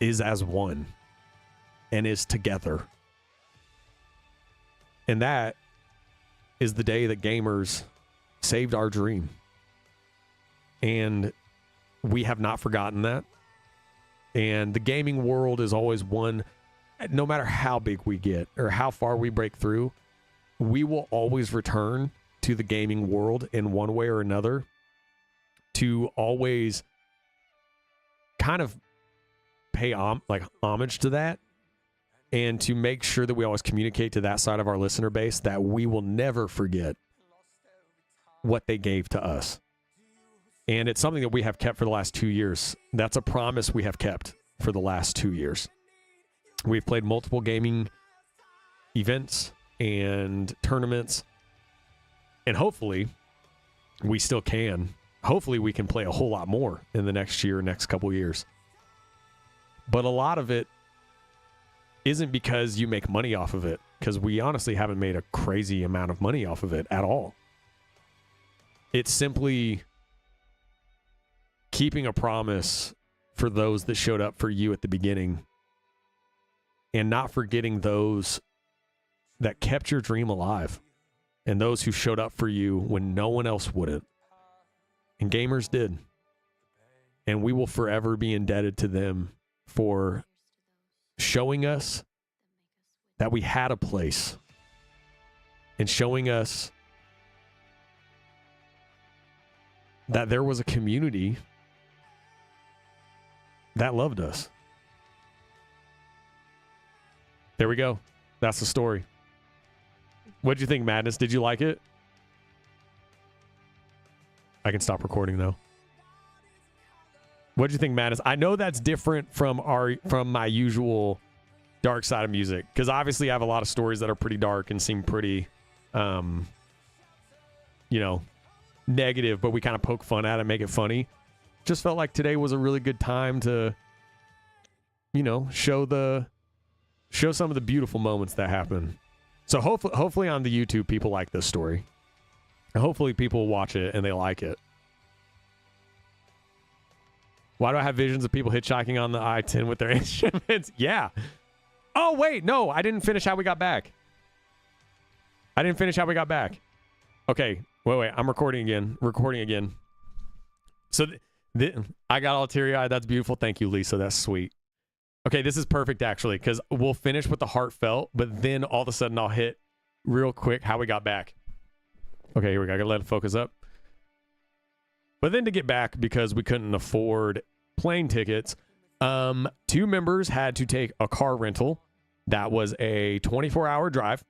is as one and is together. And that is the day that gamers saved our dream. And we have not forgotten that. And the gaming world is always one, no matter how big we get or how far we break through, we will always return to the gaming world in one way or another to always kind of pay homage to that, and to make sure that we always communicate to that side of our listener base that we will never forget what they gave to us. And it's something that we have kept for the last 2 years. That's a promise we have kept for the last 2 years. We've played multiple gaming events and tournaments, and hopefully we still can. Hopefully we can play a whole lot more in the next year, next couple years. But a lot of it isn't because you make money off of it, because we honestly haven't made a crazy amount of money off of it at all. It's simply keeping a promise for those that showed up for you at the beginning, and not forgetting those that kept your dream alive, and those who showed up for you when no one else wouldn't. And gamers did. And we will forever be indebted to them for showing us that we had a place, and showing us that there was a community that loved us. There we go. That's the story. What'd you think, Madness? Did you like it? I can stop recording, though. What'd you think, Madness? I know that's different from my usual dark side of music, because obviously I have a lot of stories that are pretty dark and seem pretty, negative, but we kind of poke fun at it, make it funny. Just felt like today was a really good time to, show some of the beautiful moments that happen. So hopefully on the YouTube people like this story. Hopefully people watch it and they like it. Why do I have visions of people hitchhiking on the I-10 with their instruments? Yeah. Oh, wait. No, I didn't finish how we got back. Okay. Wait. I'm recording again. So I got all teary-eyed. That's beautiful. Thank you, Lisa. That's sweet. Okay, this is perfect, actually, because we'll finish with the heartfelt, but then all of a sudden I'll hit real quick how we got back. Okay, here we go. I gotta let it focus up. But then to get back, because we couldn't afford plane tickets, 2 members had to take a car rental. That was a 24-hour drive.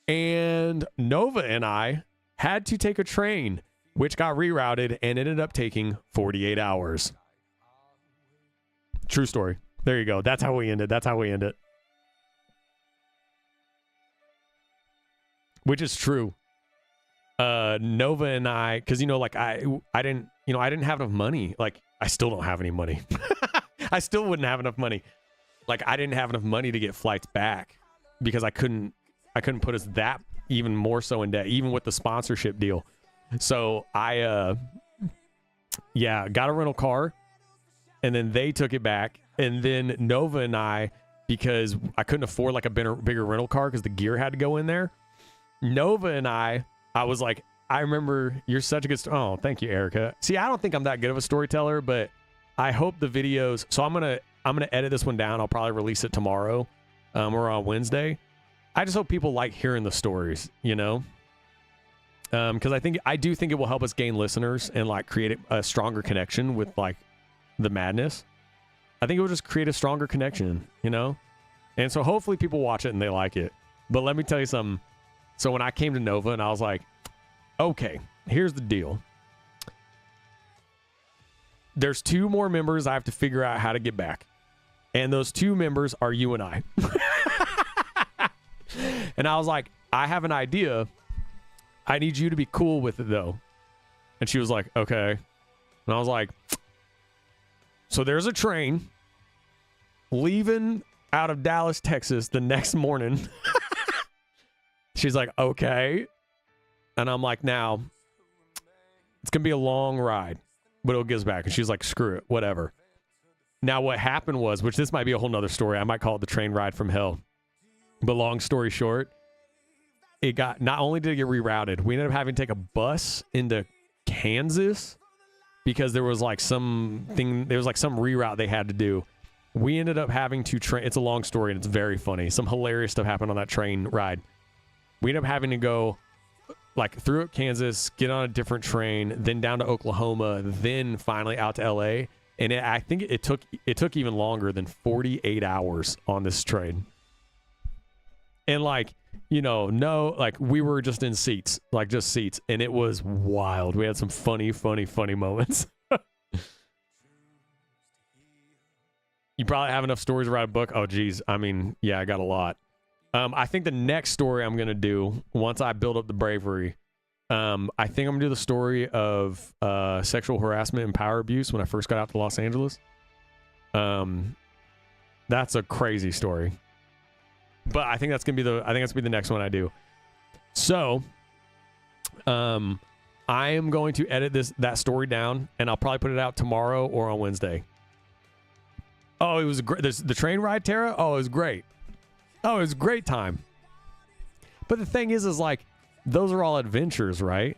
And Nova and I had to take a train, which got rerouted and ended up taking 48 hours. True story. There you go. That's how we ended. Which is true. Nova and I, because I didn't have enough money. Like, I still don't have any money. I still wouldn't have enough money. Like, I didn't have enough money to get flights back because I couldn't put us that even more so in debt, even with the sponsorship deal. So I got a rental car, and then they took it back. And then Nova and I, because I couldn't afford like a bigger rental car because the gear had to go in there. Nova and I was like, I remember you're such a good oh, thank you, Erica. See, I don't think I'm that good of a storyteller, but I hope the videos. So I'm gonna edit this one down. I'll probably release it tomorrow, or on Wednesday. I just hope people like hearing the stories, because I do think it will help us gain listeners and like create a stronger connection with like the madness. I think it will just create a stronger connection, and so hopefully people watch it and they like it. But let me tell you something. So when I came to Nova and I was like, okay, here's the deal. There's 2 more members I have to figure out how to get back. And those 2 members are you and I. And I was like, I have an idea. I need you to be cool with it, though. And she was like, okay. And I was like, so there's a train leaving out of Dallas, Texas the next morning. She's like, okay. And I'm like, now, it's going to be a long ride, but it'll get us back. And she's like, screw it, whatever. Now, what happened was, which this might be a whole nother story. I might call it the train ride from hell. But long story short, not only did it get rerouted, we ended up having to take a bus into Kansas because there was like some reroute they had to do. We ended up having to it's a long story and it's very funny. Some hilarious stuff happened on that train ride. We ended up having to go like through Kansas, get on a different train, then down to Oklahoma, then finally out to LA. And I think it took even longer than 48 hours on this train. And like, we were just in seats, like just seats. And it was wild. We had some funny moments. You probably have enough stories to write a book. Oh, geez. I mean, yeah, I got a lot. I think the next story I'm going to do, once I build up the bravery, I think I'm going to do the story of sexual harassment and power abuse when I first got out to Los Angeles. That's a crazy story. But I think that's going to be the next one I do. So, I am going to edit that story down, and I'll probably put it out tomorrow or on Wednesday. Oh, it was great. The train ride, Tara? Oh, it was great. Oh, it was a great time. But the thing is like, those are all adventures, right?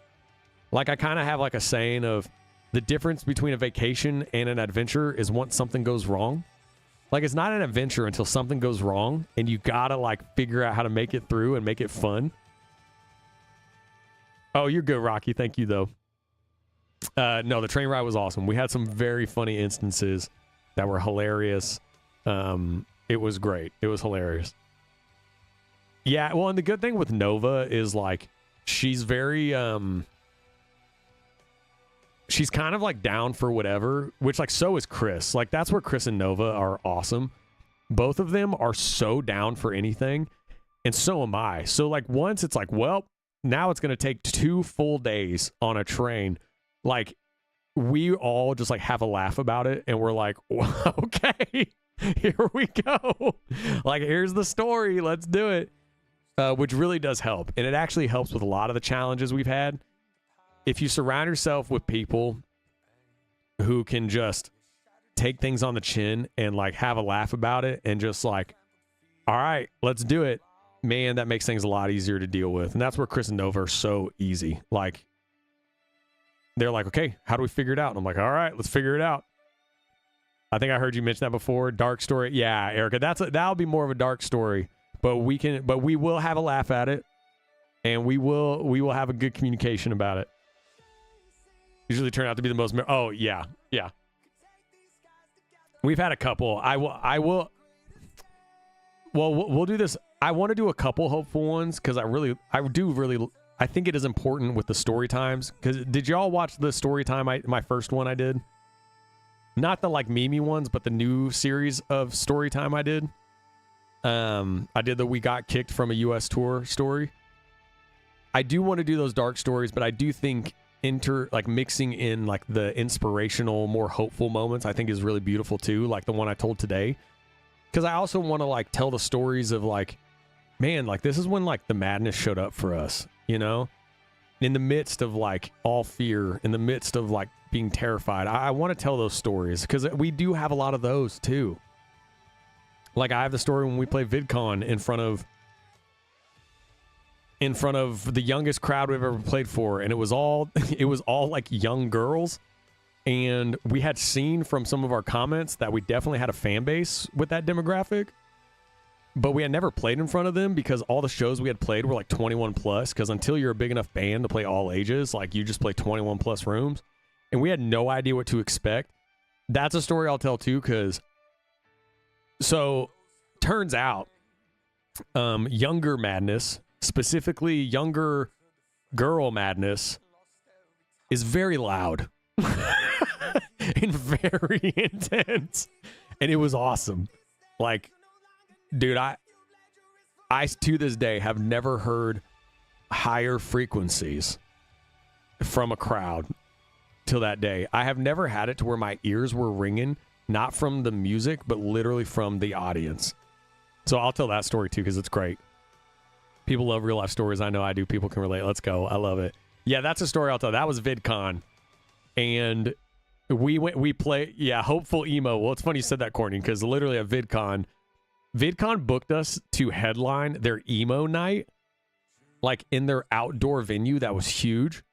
Like, I kind of have like a saying of the difference between a vacation and an adventure is once something goes wrong. Like, it's not an adventure until something goes wrong, and you gotta like figure out how to make it through and make it fun. Oh, you're good, Rocky. Thank you, though. No, the train ride was awesome. We had some very funny instances that were hilarious. It was great. It was hilarious. Yeah, well, and the good thing with Nova is like she's very she's kind of like down for whatever, which like so is Chris. Like that's where Chris and Nova are awesome. Both of them are so down for anything, and so am I. So like once it's like, well, now it's going to take 2 full days on a train. Like we all just like have a laugh about it, and we're like, well, okay, here we go. Like here's the story, let's do it. Which really does help, and it actually helps with a lot of the challenges we've had. If you surround yourself with people who can just take things on the chin and like have a laugh about it and just like, all right, let's do it, man, that makes things a lot easier to deal with. And that's where Chris and Nova are so easy. Like they're like, okay, how do we figure it out? And I'm like, all right, let's figure it out. I think I heard you mention that before. Dark story. Yeah, Erica, that'll be more of a dark story, but we will have a laugh at it, and we will have a good communication about it. Usually turn out to be the most. Oh yeah. We've had a couple. Well, we'll do this. I want to do a couple hopeful ones because I think it is important with the story times. Because did y'all watch the story time? My first one I did, not the like Mimi ones, but the new series of story time I did. I did the we got kicked from a U.S. tour story. I do want to do those dark stories, but I do think mixing in like the inspirational, more hopeful moments I think is really beautiful too, like the one I told today, because I also want to like tell the stories of like, man, like this is when like the madness showed up for us, you know, in the midst of like all fear, in the midst of like being terrified. I want to tell those stories because we do have a lot of those too. Like I have the story when we played VidCon in front of the youngest crowd we've ever played for, and it was all like young girls, and we had seen from some of our comments that we definitely had a fan base with that demographic, but we had never played in front of them because all the shows we had played were like 21 plus, because until you're a big enough band to play all ages, like you just play 21 plus rooms, and we had no idea what to expect. That's a story I'll tell too, because so turns out younger madness, specifically younger girl madness, is very loud and very intense, and it was awesome. Like, dude, I to this day have never heard higher frequencies from a crowd till that day. I have never had it to where my ears were ringing, not from the music, but literally from the audience. So I'll tell that story too, because it's great. People love real life stories. I know I do. People can relate. Let's go. I love it. Yeah, that's a story I'll tell. That was VidCon. And we play, yeah, Hopeful Emo. Well, it's funny you said that, Courtney, because literally at VidCon booked us to headline their emo night, like in their outdoor venue that was huge.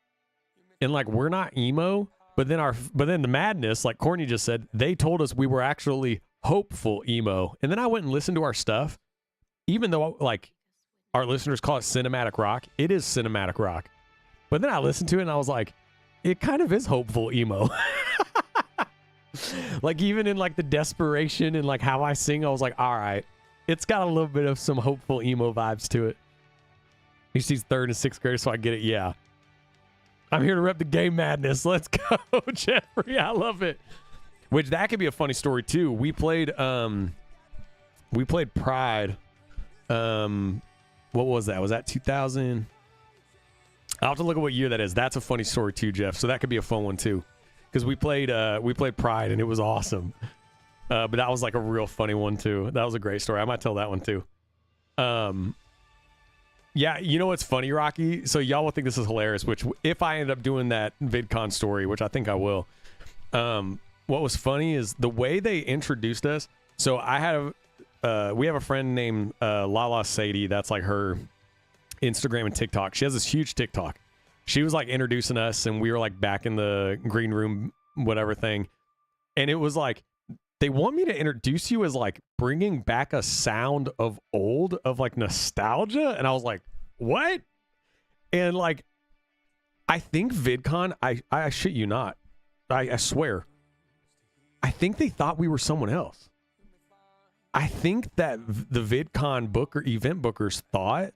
And like, we're not emo, but then the madness, like Courtney just said, they told us we were actually hopeful emo. And then I went and listened to our stuff, even though like our listeners call it cinematic rock. It is cinematic rock. But then I listened to it and I was like, it kind of is hopeful emo. Like even in like the desperation and like how I sing, I was like, all right, it's got a little bit of some hopeful emo vibes to it. She's 3rd and 6th grade, so I get it. Yeah. I'm here to rep the gay madness. Let's go, Jeffrey. I love it. Which that could be a funny story too. We played Pride. What was that? Was that 2000? I'll have to look at what year that is. That's a funny story too, Jeff. So that could be a fun one too. Because we played Pride and it was awesome. But that was like a real funny one too. That was a great story. I might tell that one too. Yeah, you know what's funny, Rocky? So y'all will think this is hilarious, which if I end up doing that VidCon story, which I think I will, what was funny is the way they introduced us. So we have a friend named Lala Sadie. That's like her Instagram and TikTok. She has this huge TikTok. She was like introducing us, and we were like back in the green room, whatever thing. And it was like, they want me to introduce you as like bringing back a sound of old, of like nostalgia. And I was like, what? And like, I think VidCon, I shit you not, I swear, I think they thought we were someone else. I think that the VidCon event bookers thought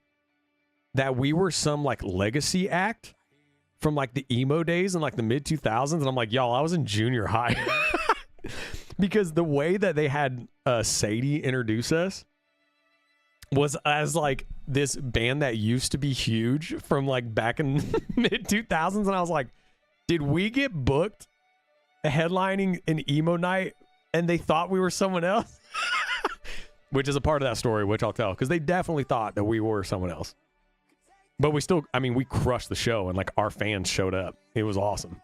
that we were some like legacy act, from like the emo days in like the mid 2000s. And I'm like, y'all, I was in junior high. Because the way that they had Sadie introduce us was as like this band that used to be huge from like back in mid 2000s. And I was like, did we get booked headlining an emo night and they thought we were someone else? Which is a part of that story, which I'll tell, because they definitely thought that we were someone else. But we still, I mean, we crushed the show and like our fans showed up. It was awesome.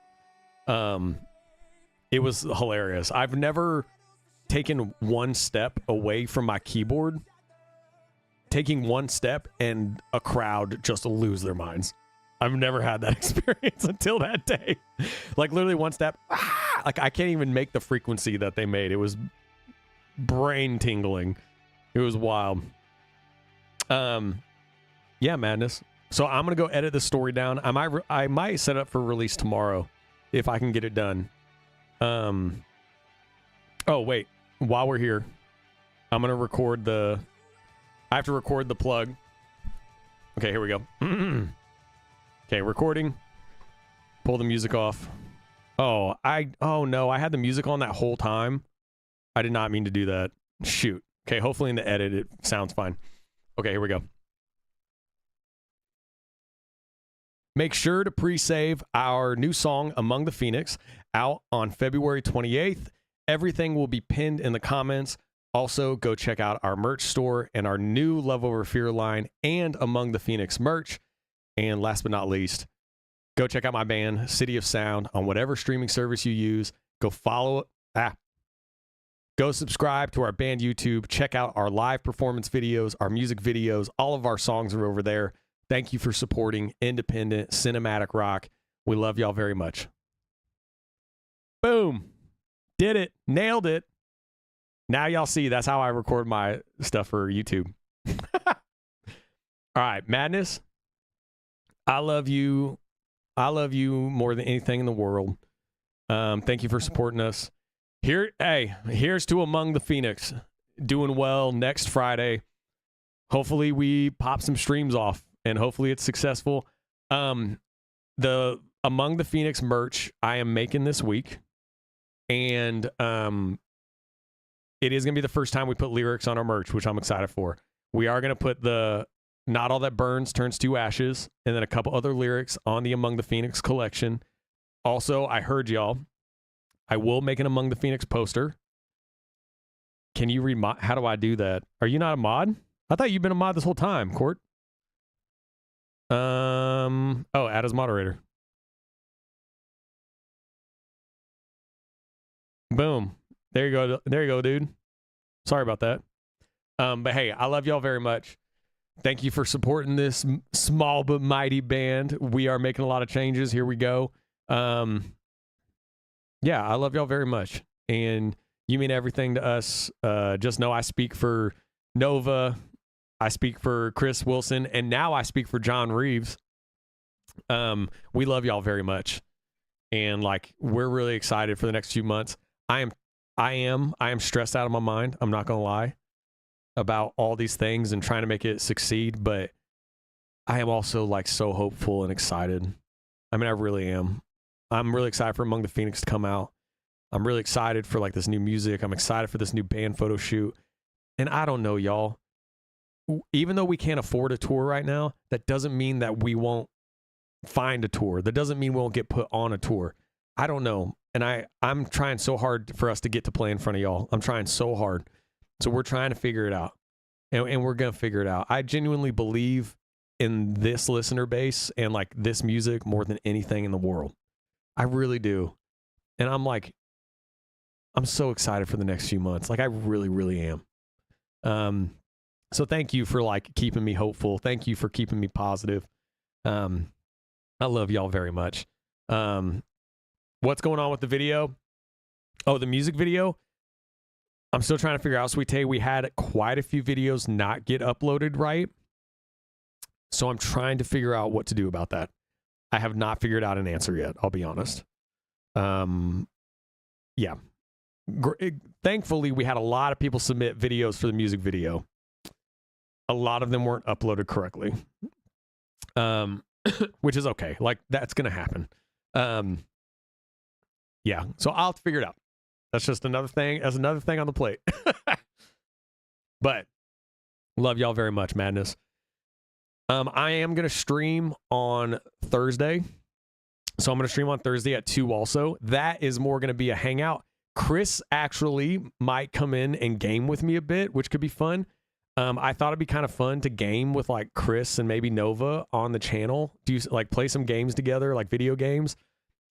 It was hilarious. I've never taken one step away from my keyboard, taking one step and a crowd just lose their minds. I've never had that experience until that day. Like literally one step, like I can't even make the frequency that they made. It was brain tingling. It was wild. Yeah, madness. So I'm gonna go edit the story down. I might set up for release tomorrow if I can get it done. Oh wait, while we're here, I'm gonna record I have to record the plug. Okay, here we go. Okay, recording. Pull the music off. Oh no, I had the music on that whole time. I did not mean to do that. Shoot. Okay, hopefully in the edit it sounds fine. Okay, here we go. Make sure to pre-save our new song, Among the Phoenix, out on February 28th. Everything will be pinned in the comments. Also, go check out our merch store and our new Love Over Fear line and Among the Phoenix merch. And last but not least, go check out my band, City of Sound, on whatever streaming service you use. Go follow it. Go subscribe to our band YouTube. Check out our live performance videos, our music videos. All of our songs are over there. Thank you for supporting independent cinematic rock. We love y'all very much. Boom. Did it. Nailed it. Now y'all see that's how I record my stuff for YouTube. All right, madness. I love you. I love you more than anything in the world. Thank you for supporting us. Here's to Among the Phoenix. Doing well next Friday. Hopefully we pop some streams off and hopefully it's successful. The Among the Phoenix merch I am making this week. And it is going to be the first time we put lyrics on our merch, which I'm excited for. We are going to put the Not All That Burns Turns to Ashes and then a couple other lyrics on the Among the Phoenix collection. Also, I heard y'all. I will make an Among the Phoenix poster. Can you read how do I do that? Are you not a mod? I thought you've been a mod this whole time, Court. Add as moderator. Boom. There you go. There you go, dude. Sorry about that. But hey, I love y'all very much. Thank you for supporting this small but mighty band. We are making a lot of changes. Here we go. Yeah, I love y'all very much. And you mean everything to us. Just know I speak for Nova. I speak for Chris Wilson. And now I speak for John Reeves. We love y'all very much. And like, we're really excited for the next few months. I am stressed out of my mind. I'm not going to lie about all these things and trying to make it succeed. But I am also like so hopeful and excited. I mean, I really am. I'm really excited for Among the Phoenix to come out. I'm really excited for like this new music. I'm excited for this new band photo shoot. And I don't know, y'all. Even though we can't afford a tour right now, that doesn't mean that we won't find a tour. That doesn't mean we won't get put on a tour. I don't know. And I'm trying so hard for us to get to play in front of y'all. I'm trying so hard. So we're trying to figure it out. And we're going to figure it out. I genuinely believe in this listener base and like this music more than anything in the world. I really do. And I'm like, I'm so excited for the next few months. Like I really, really am. So thank you for like keeping me hopeful. Thank you for keeping me positive. I love y'all very much. What's going on with the video? Oh, the music video? I'm still trying to figure out, Sweet Tay. We had quite a few videos not get uploaded right. So I'm trying to figure out what to do about that. I have not figured out an answer yet, I'll be honest. Yeah. Thankfully, we had a lot of people submit videos for the music video. A lot of them weren't uploaded correctly. which is okay. Like, that's going to happen. Yeah, so I'll have to figure it out. That's just another thing. That's another thing on the plate. But love y'all very much, Madness. I am going to stream on Thursday. So I'm going to stream on Thursday at 2 also. That is more going to be a hangout. Chris actually might come in and game with me a bit, which could be fun. I thought it'd be kind of fun to game with like Chris and maybe Nova on the channel. Do like play some games together, like video games.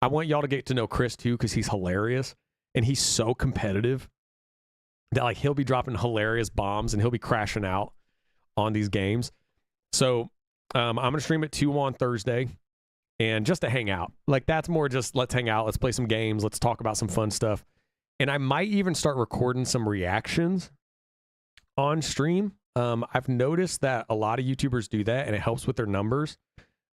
I want y'all to get to know Chris too, because he's hilarious and he's so competitive that like he'll be dropping hilarious bombs and he'll be crashing out on these games. So I'm gonna stream at 2 on Thursday, and just to hang out. Like, that's more just let's hang out, let's play some games, let's talk about some fun stuff. And I might even start recording some reactions on stream. I've noticed that a lot of YouTubers do that and it helps with their numbers.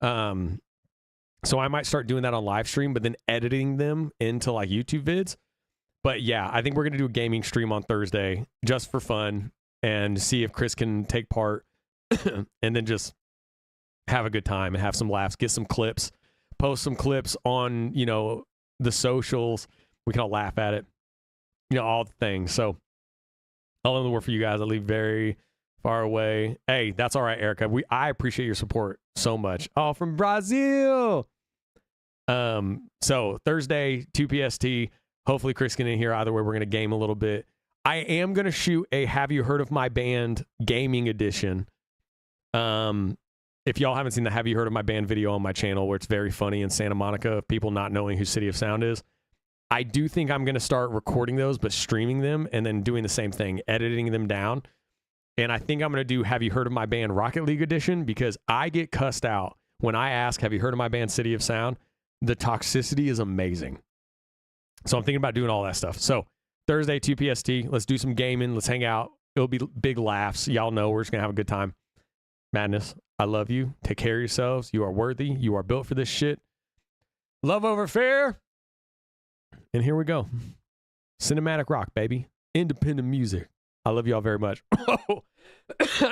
So I might start doing that on live stream, but then editing them into like YouTube vids. But yeah, I think we're going to do a gaming stream on Thursday just for fun and see if Chris can take part and then just have a good time and have some laughs, get some clips, post some clips on, you know, the socials. We can all laugh at it, you know, all the things. So all in the world for you guys. I leave very far away. Hey, that's all right, Erica. I appreciate your support so much. Oh, from Brazil. So Thursday, 2 PST. Hopefully Chris can in here. Either way, we're going to game a little bit. I am going to shoot a Have You Heard of My Band gaming edition. If y'all haven't seen the Have You Heard of My Band video on my channel, where it's very funny in Santa Monica of people not knowing who City of Sound is, I do think I'm going to start recording those, but streaming them and then doing the same thing, editing them down. And I think I'm going to do Have You Heard of My Band Rocket League edition, because I get cussed out when I ask, have you heard of my band City of Sound? The toxicity is amazing. So I'm thinking about doing all that stuff. So Thursday, 2 PST, let's do some gaming. Let's hang out. It'll be big laughs. Y'all know we're just going to have a good time. Madness, I love you. Take care of yourselves. You are worthy. You are built for this shit. Love over fear. And here we go. Cinematic rock, baby. Independent music. I love y'all very much.